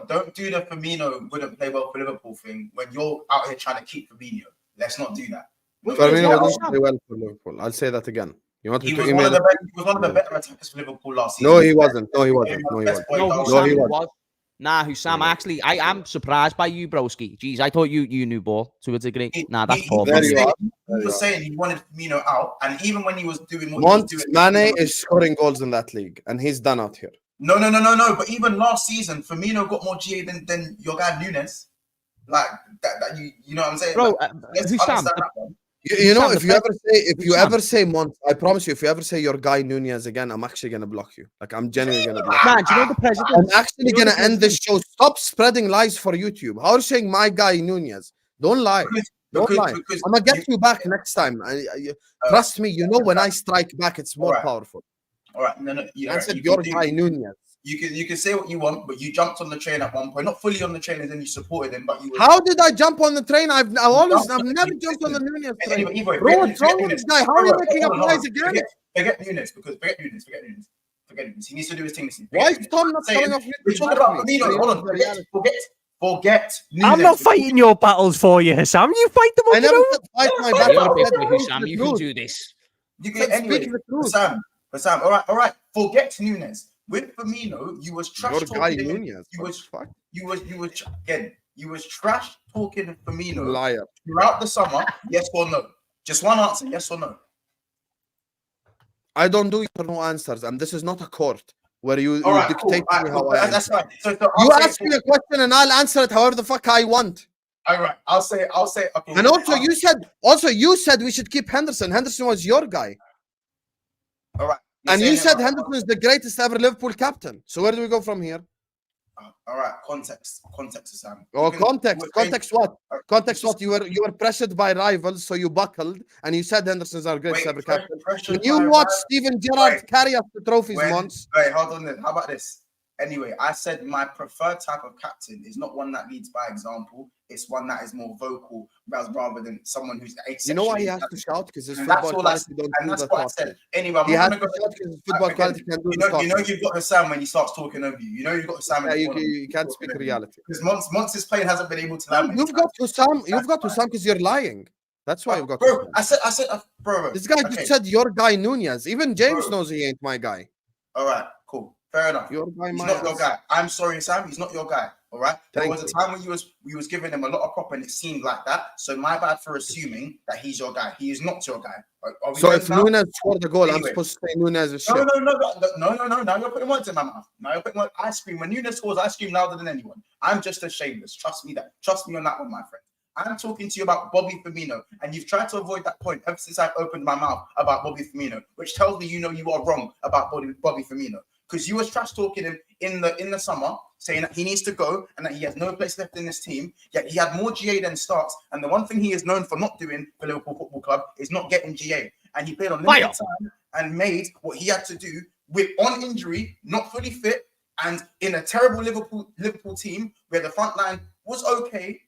Don't do the Firmino wouldn't play well for Liverpool thing when you're out here trying to keep Fabinho. Let's not do that. Firmino doesn't play well for Liverpool. I'll say that again. He was one of the better attackers for Liverpool last season. No, he wasn't. No, he wasn't. Nah, Husam, I am surprised by you, broski. Jeez, I thought you knew ball to a degree. That's poor. He was saying he wanted Firmino out, and even when he was doing what Monts, he was doing, Mane is scoring goals in that league, and he's done out here. No. But even last season, Firmino got more GA than your guy Nunes. Like that you know what I'm saying, bro? Husam, you know, if you ever say Monts, I promise you, if you ever say your guy Nunez again, I'm actually gonna block you. Like, I'm genuinely gonna block you. Man, do you know the president? I'm actually gonna end this show. Stop spreading lies for YouTube. How are you saying my guy Nunez? Don't lie. Don't lie. I'm gonna get you back next time. Trust me. You know, when I strike back, it's more powerful. All right. No. I said your guy Nunez. You can say what you want, but you jumped on the train at one point, not fully on the train, and then you supported him. But you. How did I jump on the train? I've never jumped on the Nunez train. Bro, what's wrong with this guy? How are you making up lies again? Forget Nunes. Forget it. He needs to do his thing. Why is Tom not coming off? We're talking about Firmino. Hold on. Forget. I'm not fighting your battles for you, Husam. You fight them I on never your own. said fight my You're battle. a I bit said with speak Husam, the you can truth. do this. You Said get anyway. speak the truth. Bassam. All right. Forget Nunes. With Firmino, you was trash Your guy talking him. Nunez. You What was the fuck? you was trash talking Firmino Liar. throughout the summer. Yes or no? Just one answer. Yes or no? I don't do yes or no answers, and this is not a court where you All right, dictate cool. to me All how right, I that's answer. fine. So You I'll say ask me a question and I'll answer it however the fuck I want. all right, I'll say. Okay. And also you said we should keep Henderson. Henderson was your guy, all right. and you saying said it right. Henderson is the greatest ever Liverpool captain. So where do we go from here? All right, context, Sam. Oh, context what? Context just- what? You were pressured by rivals, so you buckled, and you said Henderson's our greatest ever captain. Pressured When you by watch rivals- Steven Gerrard carry us the trophies, Monts. Wait, hold on then. How about this? Anyway, I said my preferred type of captain is not one that leads by example. It's one that is more vocal rather than someone who's You know why he has to exceptionally shout? Because his And that's football all I quality don't and do that's the what I talking. said. Anyway, I'm He not has gonna to go. shout because his football Again, quality can do you the know talking. you've got Husam when he starts talking over you. You know you've got Husam. Yeah, you can't speak reality. Because Monts' plane hasn't been able to land. many You've got times. Husam. You've got Husam because you're lying. That's why you've got Bro, Husam. I said, bro. This guy okay. just said your guy Nunez. Even James Bro. knows he ain't my guy. All right, cool, fair enough. Your guy, He's my not your ass. guy. I'm sorry, Sam. He's not your guy. All right. There Thank was a you. time when we was giving him a lot of prop, and it seemed like that. So my bad for assuming that he's your guy. He is not your guy. Are we So friends if now? Nunez scored the goal, I'm Anyway. supposed to say Nunez is shit. No. Now you're putting words in my mouth. Now you're putting words. I scream when Nunes scores. I scream louder than anyone. I'm just as shameless. Trust me on that one, my friend. I'm talking to you about Bobby Firmino, and you've tried to avoid that point ever since I've opened my mouth about Bobby Firmino, which tells me you are wrong about Bobby Firmino. Because you was trash talking him in the summer, saying that he needs to go and that he has no place left in this team. Yet he had more GA than starts. And the one thing he is known for not doing for Liverpool Football Club is not getting GA. And he played on limited time and made what he had to do with on injury, not fully fit, and in a terrible Liverpool team where the front line was okay,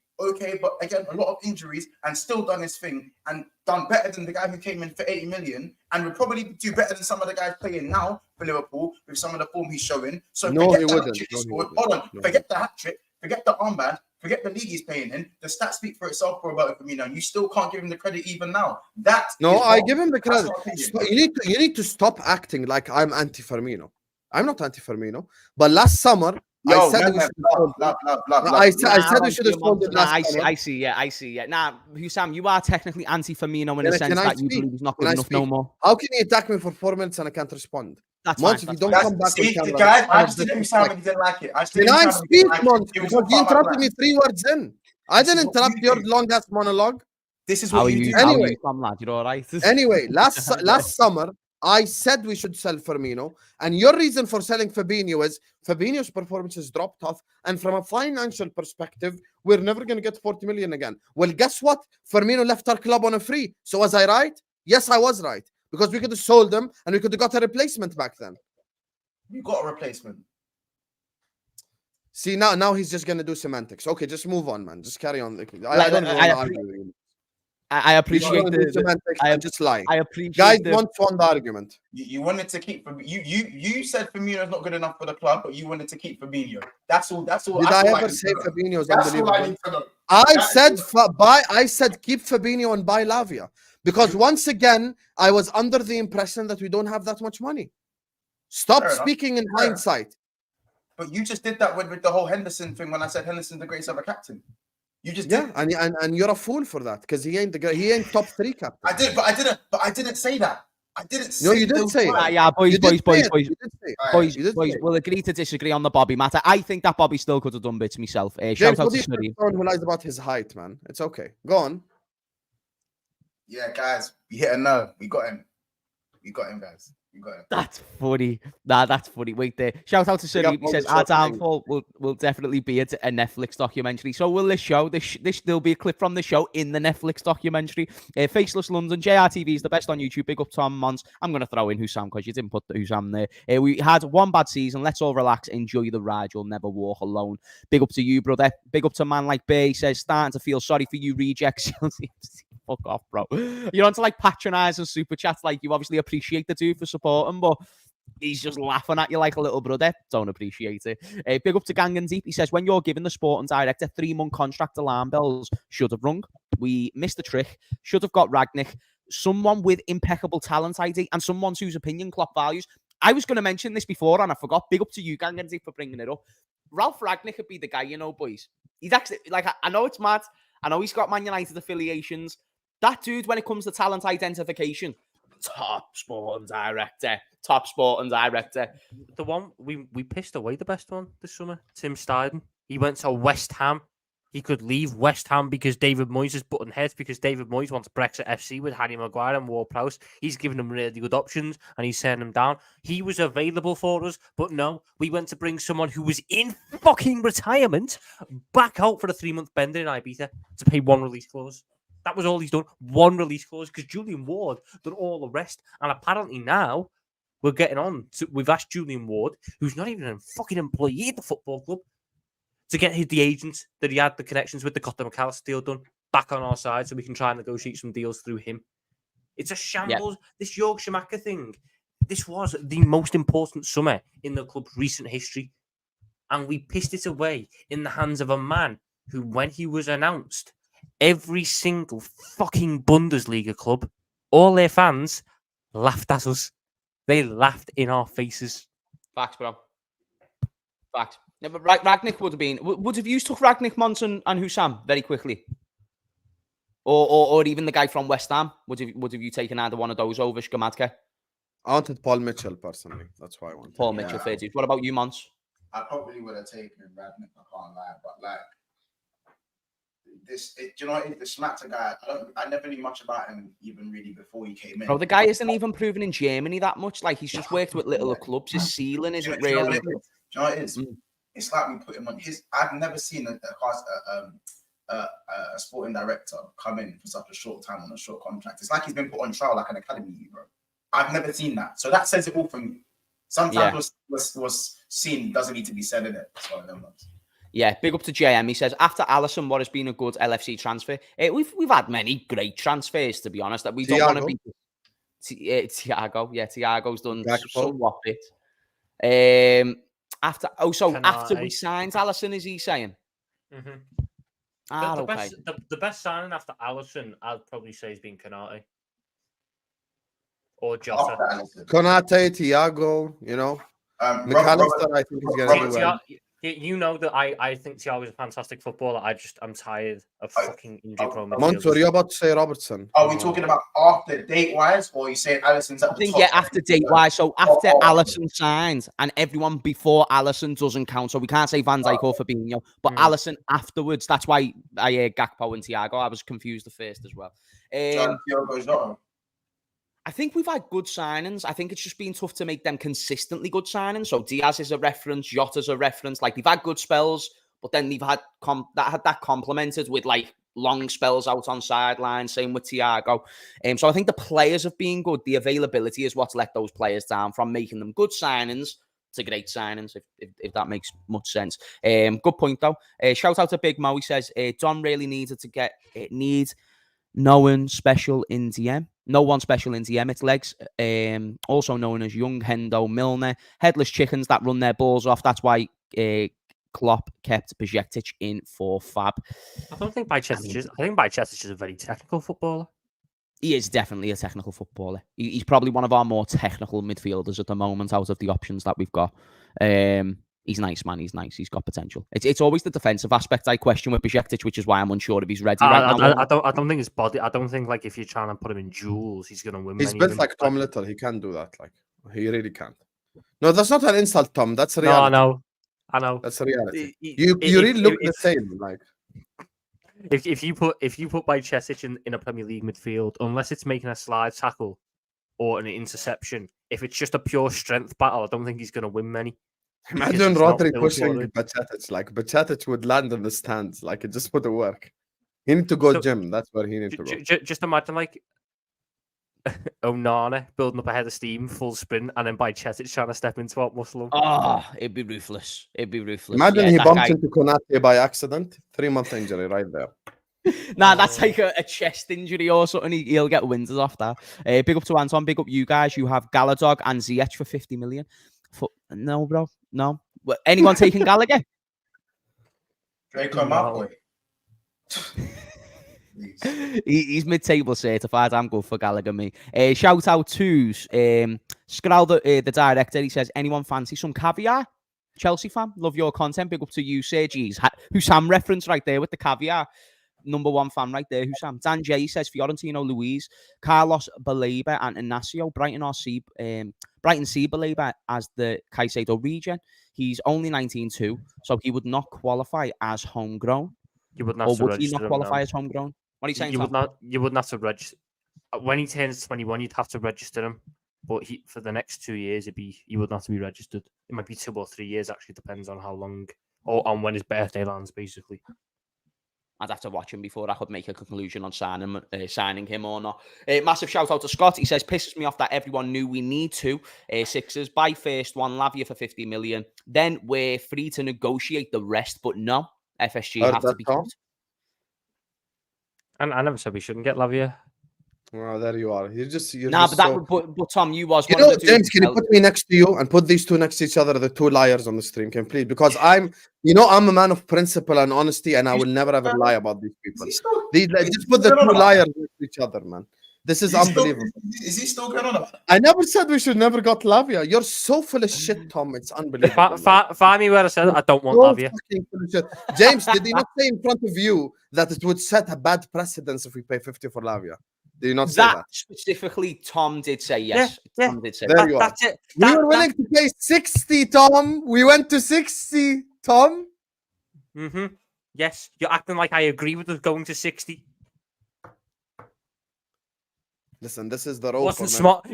but again, a lot of injuries, and still done his thing and done better than the guy who came in for 80 million and would probably do better than some of the guys playing now for Liverpool with some of the form he's showing. So No, forget he the wouldn't. hat-trick he No, he scored. wouldn't. Hold on, No. forget the hat trick, forget the armband, forget the league he's playing in. The stats speak for itself for Roberto Firmino, and you still can't give him the credit even now. That No, is I wrong. give him the That's credit. my opinion. So you need to stop acting like I'm anti-Firmino. I'm not anti-Firmino. But last summer, I said we should have sold him. love. I said we should have sold him last summer. I see. Yeah. Nah, Husam, you are technically anti-Firmino in Can the I- sense can I that you speak? believe he's not Can good I enough no speak? more. How can you attack me for 4 minutes and I can't respond? That's Monts, fine. if you That's don't come back on camera, Guys, I I'm just didn't disrespect. sound he didn't like it. Can I speak, Monts? Because you interrupted me 3 words in. I This is didn't what you interrupt your do. long-ass monologue. This is How what are you you? do. How are Anyway. you, Tom, lad? You're all right. Anyway, last summer, I said we should sell Firmino, and your reason for selling Fabinho is Fabinho's performances dropped off, and from a financial perspective, we're never going to get 40 million again. Well, guess what? Firmino left our club on a free. So was I right? Yes, I was right, because we could have sold him, and we could have got a replacement back then. You got a replacement. See, now he's just going to do semantics. Okay, just move on, man. Just carry on. I don't want to argue with you. I He's appreciate gonna do the semantics I- and just lying. I appreciate Guys the want the argument. You wanted to keep you said Firmino's not good enough for the club, but you wanted to keep Fabinho. That's all. Did that's I all ever need say to know. Fabinho's That's all I unbelievable? need to know. I said keep Fabinho and buy Lavia, because once again I was under the impression that we don't have that much money. Stop Fair enough. speaking in Fair. hindsight. But you just did that with the whole Henderson thing when I said Henderson's the greatest ever captain. You just Yeah, did. and you're a fool for that, because he ain't top 3 captain. I did, but I didn't say that. I didn't say No, you did those say it. words. yeah, boys, You did boys, say boys, it. You did say it. Alright. boys, You did boys. say it. We'll agree to disagree on the Bobby matter. I think that Bobby still could have done bits himself. James, Shout out what do to you Surrey. think someone who lies about his height, man? It's okay. Go on. Yeah, guys, we hit a nerve. We got him. We got him, guys. We got him. That's funny. Nah, that's funny. Wait there. Shout out to Big Surrey. up He all says the our shots thing. downfall will definitely be a Netflix documentary. So will this show? This there'll be a clip from the show in the Netflix documentary. Faceless London, JRTV is the best on YouTube. Big up Tom Monts. I'm gonna throw in Husam because you didn't put the Husam there. We had one bad season. Let's all relax, enjoy the ride. You'll never walk alone. Big up to you, brother. Big up to a man like Bay. He says starting to feel sorry for you rejects. Fuck off, bro. You're on to like patronize and super chats. Like you obviously appreciate the dude for supporting, but He's just laughing at you like a little brother. Don't appreciate it. Big up to Gang and Deep. He says, when you're given the sporting director 3-month contract, alarm bells should have rung. We missed the trick. Should have got Ragnick. Someone with impeccable talent ID and someone whose opinion Klopp values. I was going to mention this before and I forgot. Big up to you, Gang and Deep, for bringing it up. Ralph Ragnick would be the guy, you know, boys. He's actually, like, I know it's mad. I know he's got Man United affiliations. That dude, when it comes to talent identification, top sporting director. The one we pissed away the best one this summer, Tim Steidten. He went to West Ham. He could leave West Ham because David Moyes is butting heads because David Moyes wants Brexit FC with Harry Maguire and Ward-Prowse. He's given them really good options and he's sending them down. He was available for us, but no, we went to bring someone who was in fucking retirement back out for a 3-month bender in Ibiza to pay 1 release clause. That was all he's done. 1 release clause because Julian Ward done all the rest. And apparently now we're getting on. We've asked Julian Ward, who's not even a fucking employee at the football club, to get the agent that he had the connections with, the Cotta McAllister deal done, back on our side so we can try and negotiate some deals through him. It's a shambles. Yeah. This Jorg Schumacher thing, this was the most important summer in the club's recent history. And we pissed it away in the hands of a man who, when he was announced, every single fucking Bundesliga club, all their fans, laughed at us. They laughed in our faces. Facts, bro. Facts. Yeah, but Ragnick would have been. Would have you took Ragnick, Monts, and Husam very quickly, or even the guy from West Ham? Would have you taken either one of those over Shkamadka? I wanted Paul Mitchell personally. That's why I wanted Paul Mitchell. Fair dues. What about you, Monts? I probably would have taken Ragnick. I can't lie, but like this, do you know what? The Schmatter guy. I never knew much about him even really before he came in. Bro, the guy isn't even proven in Germany that much. Like he's just worked with littler clubs. His ceiling isn't really. Do you know what it is? It's like we put him on his. I've never seen a sporting director come in for such a short time on a short contract. It's like he's been put on trial like an academy, bro. I've never seen that. So that says it all for me. Sometimes was seen doesn't need to be said in it. That's one of them ones. Yeah, big up to JM. He says, after Alisson, what has been a good LFC transfer? We've had many great transfers, to be honest. That we don't want to be. Thiago, yeah, Thiago's done somewhat bit. After we signed Alisson, is he saying? Mm-hmm. The best signing after Alisson, I'd probably say, has been Konate or Jota. Konate, Thiago, you know, McAllister. I think he's going to do well. You know that I think Thiago is a fantastic footballer. I'm tired of fucking injury prone. Monts, what are you about to say, Robertson? Are we talking about after date wise, or are you saying Alisson's at the top? Yeah, after date wise. So after Alisson signs, and everyone before Alisson doesn't count. So we can't say Van Dijk or Fabinho, but Alisson afterwards. That's why I heard Gakpo and Thiago. I was confused at first as well. I think we've had good signings. I think it's just been tough to make them consistently good signings. So Diaz is a reference, Jota's a reference. Like they've had good spells, but then they've had that complemented with like long spells out on sidelines. Same with Thiago. So I think the players have been good. The availability is what's let those players down from making them good signings to great signings, if that makes much sense. Good point though. Shout out to Big Mo. He says Don really needed to get it. Needs no one special in DM. No one special in DM. It's legs. Also known as Young Hendo Milner. Headless chickens that run their balls off. That's why Klopp kept Bajcetic in for Fab. I don't think Bajcetic is. I think Bajcetic is a very technical footballer. He is definitely a technical footballer. He's probably one of our more technical midfielders at the moment out of the options that we've got. He's nice, man. He's nice. He's got potential. It's always the defensive aspect I question with Bajcetic, which is why I'm unsure if he's ready right now. I don't think his body. I don't think like if you're trying to put him in duels, he's going to win. He's built like Tom Little. He can't do that. Like he really can't. No, that's not an insult, Tom. That's a reality. No, I know. That's a reality. You really look the same. Like if you put Bajcetic in a Premier League midfield, unless it's making a slide tackle or an interception, if it's just a pure strength battle, I don't think he's going to win many. Imagine Rodri pushing Bajcetic. Like Bajcetic would land in the stands. Like it just wouldn't work. He need to go gym. That's where he needs to go. Just imagine like Onana building up a head of steam, full sprint, and then Bajcetic trying to step into it, muscle. It'd be ruthless. It'd be ruthless. Imagine he bumped into Konate by accident. 3-month injury right there. Nah, that's like a chest injury or something. He'll get winters off that. Big up to Anton. Big up you guys. You have Galadog and Ziyech for 50 million. No, bro. No. Anyone taking Gallagher? Draco Malfoy. He's mid-table certified. I'm good for Gallagher, me. Shout out to Skral, the director. He says, anyone fancy some caviar? Chelsea fan, love your content. Big up to you, Sergi. Husam reference right there with the caviar. Number one fan right there, Husam. Dan J says Fiorentino Luis, Carlos Baleba, and Ignacio. Brighton C Baleba as the Caicedo regen. He's only 19-2, so he would not qualify as homegrown. You wouldn't have to would he register not qualify as homegrown? What are you saying? You wouldn't have to register. When he turns 21, you'd have to register him. But for the next 2 years, he wouldn't have to be registered. It might be 2 or 3 years, actually, depends on how long or on when his birthday lands, basically. I'd have to watch him before I could make a conclusion on signing him or not. Massive shout out to Scott. He says, pisses me off that everyone knew we need two Sixers. Buy first one, Lavia for 50 million. Then we're free to negotiate the rest. But no, FSG have to be kept. And I never said we shouldn't get Lavia. Well, there you are. You're just but Tom, you was one of the two. James, can you put me next to you and put these two next to each other, the two liars on the stream, can you please? Because I'm a man of principle and honesty, and I will never ever lie about these people. Just put the two liars next to each other, man. This is unbelievable. Is he still going on about that? I never said we should never got Lavia. You're so full of shit, Tom. It's unbelievable. Find me where I said I don't want Lavia. James, did he not say in front of you that it would set a bad precedence if we pay 50 for Lavia? Did you not say that? Specifically, Tom did say yes. Yeah. Tom did say there you are. That's it. We were willing to pay 60, Tom. We went to 60, Tom. Mm-hmm. Yes, you're acting like I agree with us going to 60. Listen, this is the road.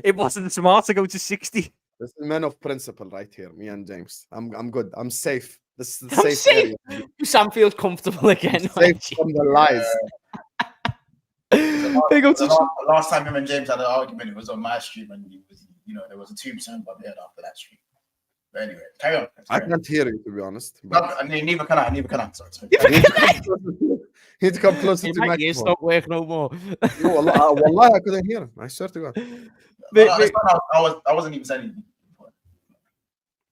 It wasn't smart to go to 60. This is men of principle right here, me and James. I'm good. I'm safe. This is the I'm safe area. Sam feels comfortable again. Safe from the lies. Last time him and James had an argument, it was on my stream, and there was a 2% above the head after that stream. But anyway, carry on. I can't hear you, to be honest. Neither can I. Sorry. You need to come closer to my ears don't work no more. Wallah, I couldn't hear him. I swear to God. I wasn't even saying anything.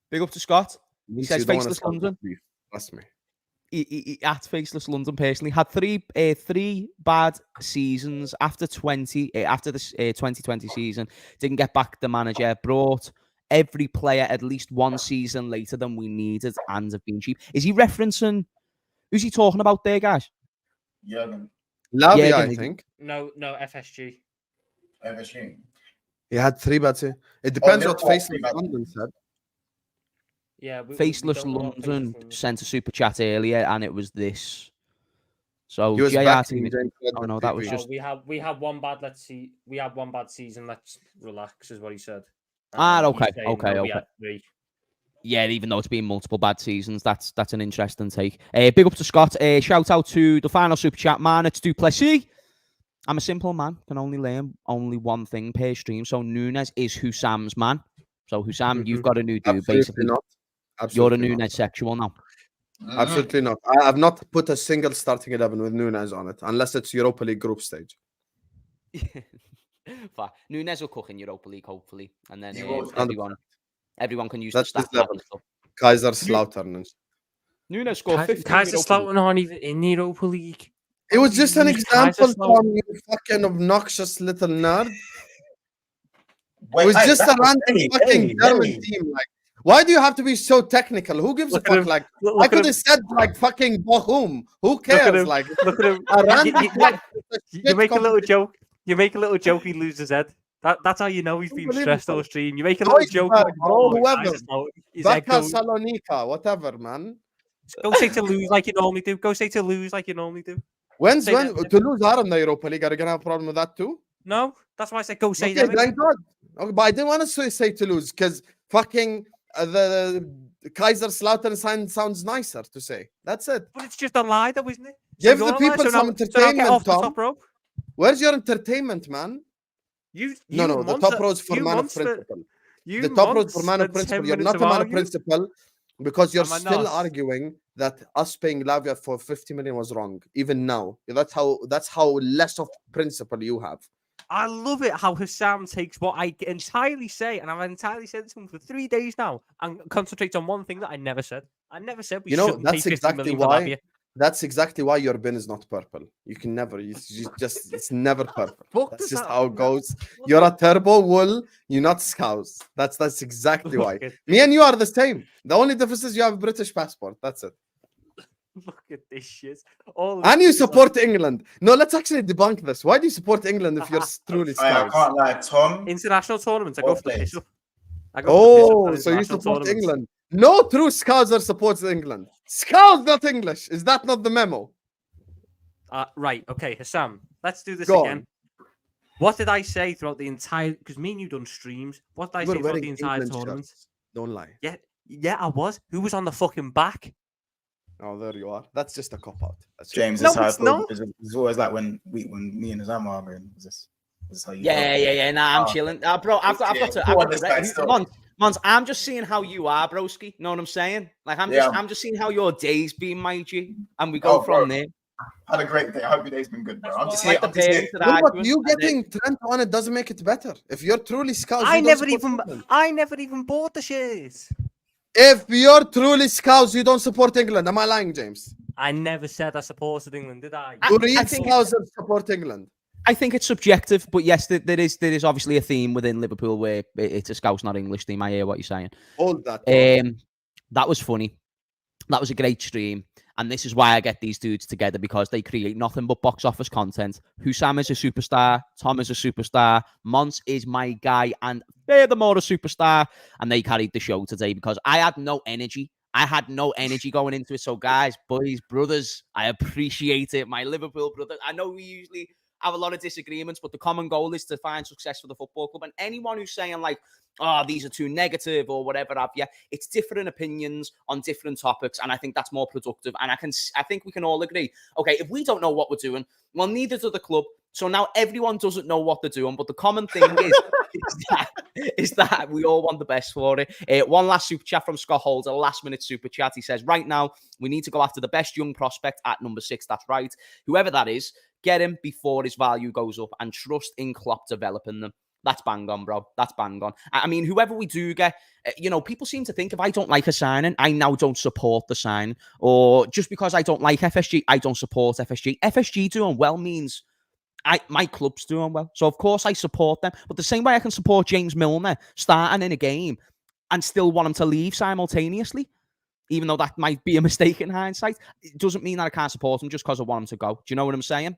Big up to Scott. He says Faceless London. Trust me. He at Faceless London personally had three bad seasons after the 2020 season. Didn't get back the manager. Brought every player at least one season later than we needed and have been cheap. Is he referencing? Who's he talking about there, guys? Jürgen. Lavia, I think. No, FSG. FSG. He had 3 bad seasons. It depends what Faceless London said. Yeah, Faceless London sent a super chat earlier, and it was this. So he was that was just. We have one bad. Let's see. We had one bad season. Let's relax, is what he said. Okay. Yeah, even though it's been multiple bad seasons, that's an interesting take. Big up to Scott. Shout out to the final super chat man. It's Duplessis. I'm a simple man. Can only learn one thing per stream. So Nunes is Husam's man. So Husam, you've got a new dude. Absolutely basically. Not. You're a Nunes sexual now. Absolutely not. I have not put a single starting 11 with Nunes on it, unless it's Europa League group stage. Nunes will cook in Europa League, hopefully, and then everyone can use that's the stat. Kaiserslautern. Nunes scored 50. Kaiserslautern aren't even in Europa League. It was just an example, Tom, you fucking obnoxious little nerd. It was just a random fucking German team, like. Why do you have to be so technical? Who gives a fuck? Like, I could have said like fucking Bochum. Who cares? Like, look at him. You make a little joke. You make a little joke. He loses his head. That's how you know he's been stressed all stream. You make a little joke. Whoever. Baka Salonika, whatever, man. Go say Toulouse like you normally do. When Toulouse are in the Europa League, are you gonna have a problem with that too? No, that's why I said go say them. Thank God. Okay, but I didn't want to say Toulouse because fucking. The Kaiserslautern sounds nicer to say. That's it. But it's just a lie, though, isn't it? Give the people some entertainment, Tom. Where's your entertainment, man? The top row is for man of principle. The top row is for man of principle. You're not a man of principle. Because you're Am I still not? arguing that us paying Lavia for 50 million was wrong, even now. That's how less of principle you have. I love it how Husam takes what I entirely say, and I've entirely said to him for 3 days now, and concentrates on one thing that I never said. I never said we You know, shouldn't pay that's 50 exactly million for why. Lavia. That's exactly why your bin is not purple. You can never. It's never purple. Fuck That's does just that how it mean? goes. You're a turbo wool. You're not scouse. That's exactly why. Look at Me and you are the same. The only difference is you have a British passport. That's it. Look at this shit. All And you this is support England. No, let's actually debunk this. Why do you support England if you're truly I scouse? can't lie, Tom. international tournaments. I go Well for the piss played. up. I go for the piss up Oh, at so you international support tournaments. England. No true Scouser supports England. Scouts, not English. Is that not the memo? Right, okay, Husam, let's do this Go again. on. What did I say throughout the entire? Because me and you done streams. What did I You say were throughout wearing the entire England tournament? shirts. Don't lie. Yeah, I was. Who was on the fucking back? Oh, there you are. That's just a cop out. James, No, this is how it's it goes. not. It's always like when me and Husam are arguing. Is this how you Yeah. Nah, I'm Oh, chilling. Bro, I've got to. Go on, this guy still. Mons, I'm just seeing how you are, broski. Know what I'm saying? Like, I'm just seeing how your day's been, my G, and we go from there. Had a great day. I hope your day's been good, bro. I'm just Like here. the parents that No, but arguing, you and then- getting Trent on it doesn't make it better. If you're truly Scouts, I you don't never support even. England. I never even bought the shares. If you're truly Scouts, you don't support England. Am I lying, James? I never said I supported England, did I? Do real I think- Scouts support England? I think it's subjective, but yes, there is obviously a theme within Liverpool where it's a Scouse, not English team. I hear what you're saying. Hold that. That was funny. That was a great stream. And this is why I get these dudes together, because they create nothing but box office content. Husam is a superstar. Tom is a superstar. Monts is my guy. And furthermore, a superstar. And they carried the show today because I had no energy. I had no energy going into it. So, guys, boys, brothers, I appreciate it. My Liverpool brothers. I know we usually have a lot of disagreements, but the common goal is to find success for the football club. And anyone who's saying, like, oh, these are too negative or whatever have you, it's different opinions on different topics, and I think that's more productive. And I think we can all agree, okay, if we don't know what we're doing, well, neither does the club. So now everyone doesn't know what they're doing, but the common thing is that we all want the best for it. One last super chat from Scott Holds, a last-minute super chat. He says, right now, we need to go after the best young prospect at number 6. That's right. Whoever that is, get him before his value goes up and trust in Klopp developing them. That's bang on, bro. That's bang on. I mean, whoever we do get, people seem to think if I don't like a signing, I now don't support the sign. Or just because I don't like FSG, I don't support FSG. FSG doing well means my club's doing well. So, of course, I support them. But the same way I can support James Milner starting in a game and still want him to leave simultaneously, even though that might be a mistake in hindsight, it doesn't mean that I can't support him just because I want him to go. Do you know what I'm saying?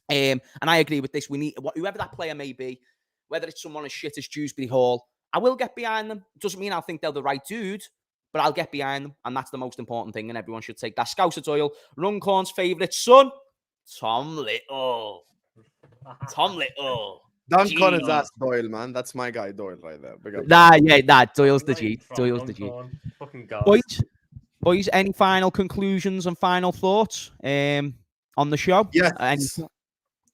And I agree with this. We need whoever that player may be, whether it's someone as shit as Dewsbury Hall, I will get behind them. It doesn't mean I'll think they're the right dude, but I'll get behind them. And that's the most important thing. And everyone should take that. Scouser Doyle, Runcorn's favourite son, Tom Little. Tom Little. Dunk on his ass, Doyle, man. That's my guy, Doyle, right there. Big up. Doyle's the G. Doyle's the G. Fucking God. Boys, any final conclusions and final thoughts on the show? Yes.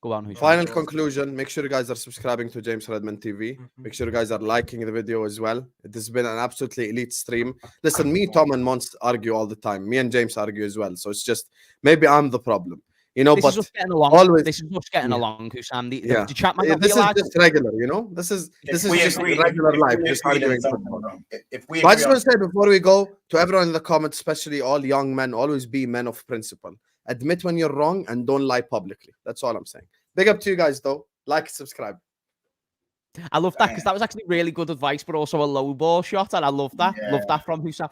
Go on. Final conclusion. Make sure you guys are subscribing to James Redmond TV. Make sure you guys are liking the video as well. It has been an absolutely elite stream. Listen, me, Tom, and Monts argue all the time. Me and James argue as well. So it's just maybe I'm the problem. This but is us getting along. always, this is us getting along, Husam. The chat might this not be is alive. just regular, This is just regular life. Just arguing. But I just want to say before we go to everyone in the comments, especially all young men, always be men of principle. Admit when you're wrong and don't lie publicly. That's all I'm saying. Big up to you guys, though. Like, subscribe. I love that because that was actually really good advice, but also a low ball shot, and I love that. Yeah. Love that from Husam.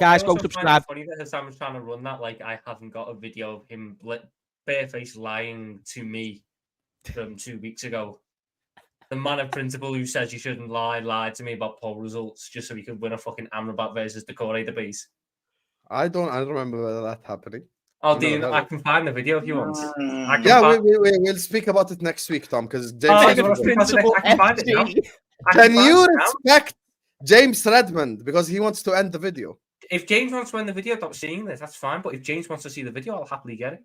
Guys, go subscribe. It's funny that Husam's trying to run that like I haven't got a video of him barefaced lying to me from 2 weeks ago. The man of principle who says you shouldn't lied to me about poll results just so he could win a fucking Amrabat versus Decore debate. I don't remember that happening. Oh, Dean, I can find the video if you want. We'll speak about it next week, Tom, because James. I can find it now. Can you respect James Redmond because he wants to end the video? If James wants to end the video, stop seeing this. That's fine. But if James wants to see the video, I'll happily get it.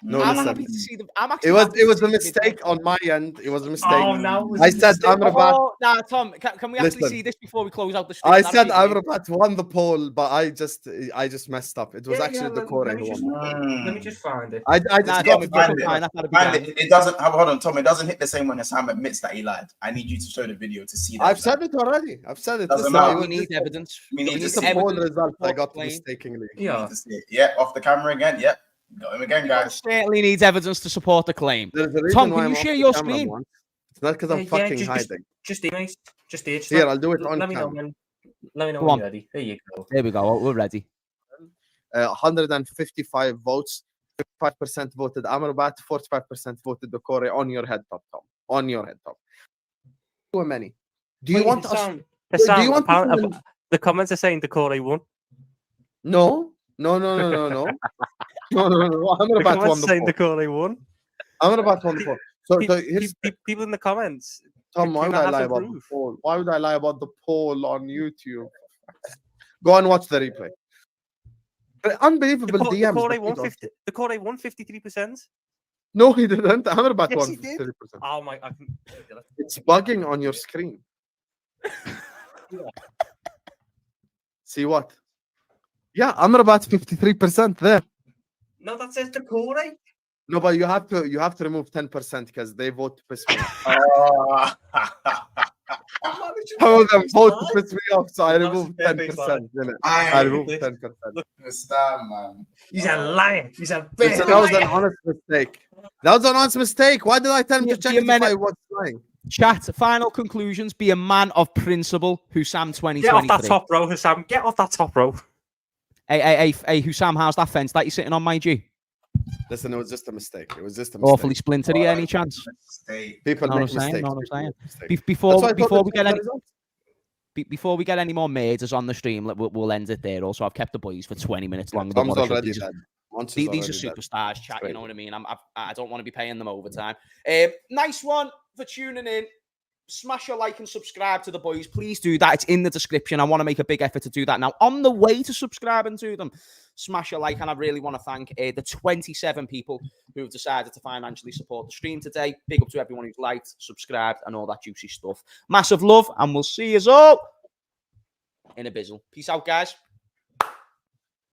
No, I'm listen. happy to see them. I'm actually. It was happy to a see the mistake video. on my end. It was a mistake. Oh, now it was I a said mistake. Amrabat. Oh, nah, Tom, can we actually Listen. see this before we close out the stream? I That'd said be great. Amrabat won the poll, but I just messed up. It was actually the core let me who just, won. let me just find it. I Nah, just Tom, got if find you're it. fine, that'd be And grand. it doesn't. Hold on, Tom. It doesn't hit the same when Sam admits that he lied. I need you to show the video to see that. I've said it already. I've said it. Doesn't Listen, matter. it We was need evidence. we need to just see a it. poll evidence result I for got the claim. mistakenly. You Yeah. need to see it. Yep, off the camera again. Yep, got him again, guys. Certainly needs evidence to support the claim. There's a reason Tom, why can I'm you off share the your camera screen? once. It's not because I'm fucking hiding. Just email. Here, I'll do it on Let me know camera. when. Let me know Go when on. you're ready. There you go. There we go. We're ready. 155 votes. 55% voted Amrabat. 45% voted the Corey. On your head, top. On your head, top. Too many. Do you want us? Sam, Do you want us to- the comments are saying the Corey won. No. No. The Amrabat won comments the saying the poll. Corey won. Amrabat won the poll. So here's People in the comments. Tom, why do would not I have lie the about the proof. poll? Why would I lie about the poll on YouTube? Go and watch the replay. Unbelievable DMs. The Corey won 53%. No, he didn't. Amrabat Yes, won he did. 30%. Oh my! It's bugging on your screen. See what? Yeah, Amrabat 53% there. No, that says the Corey. No, but you have to remove 10% because they vote to piss me off. Oh. Some of them vote to piss me off, so I That was removed a big 10%. Innit? I I removed 10%. understand, man. He's a liar. He's a Listen, big that was an liar. honest mistake. That was an honest mistake. Why did I tell him to Be check a it if I minute. was lying? Chat. Final conclusions. Be a man of principle. Husam 2023. Get off that top row, Husam. Get off that top row. Hey, Husam, how's that fence that you're sitting on, my G? Listen, it was just a mistake. It was just a mistake. Awfully splintery. Any chance? People Know what make I'm saying? mistakes. Know what I'm People saying? make mistakes. Before That's why I thought we it get was any the result. before we get any more murders on the stream, we'll end it there. Also, I've kept the boys for 20 minutes longer. Tom's than what I should. already These are- dead. Monts is These are already dead. superstars, chat. You Great. know what I mean? I don't want to be paying them overtime. Nice one for tuning in. Smash a like and subscribe to the boys. Please do that. It's in the description. I want to make a big effort to do that now. On the way to subscribing to them, smash a like. And I really want to thank the 27 people who have decided to financially support the stream today. Big up to everyone who's liked, subscribed, and all that juicy stuff. Massive love, and we'll see you all in a bizzle. Peace out, guys.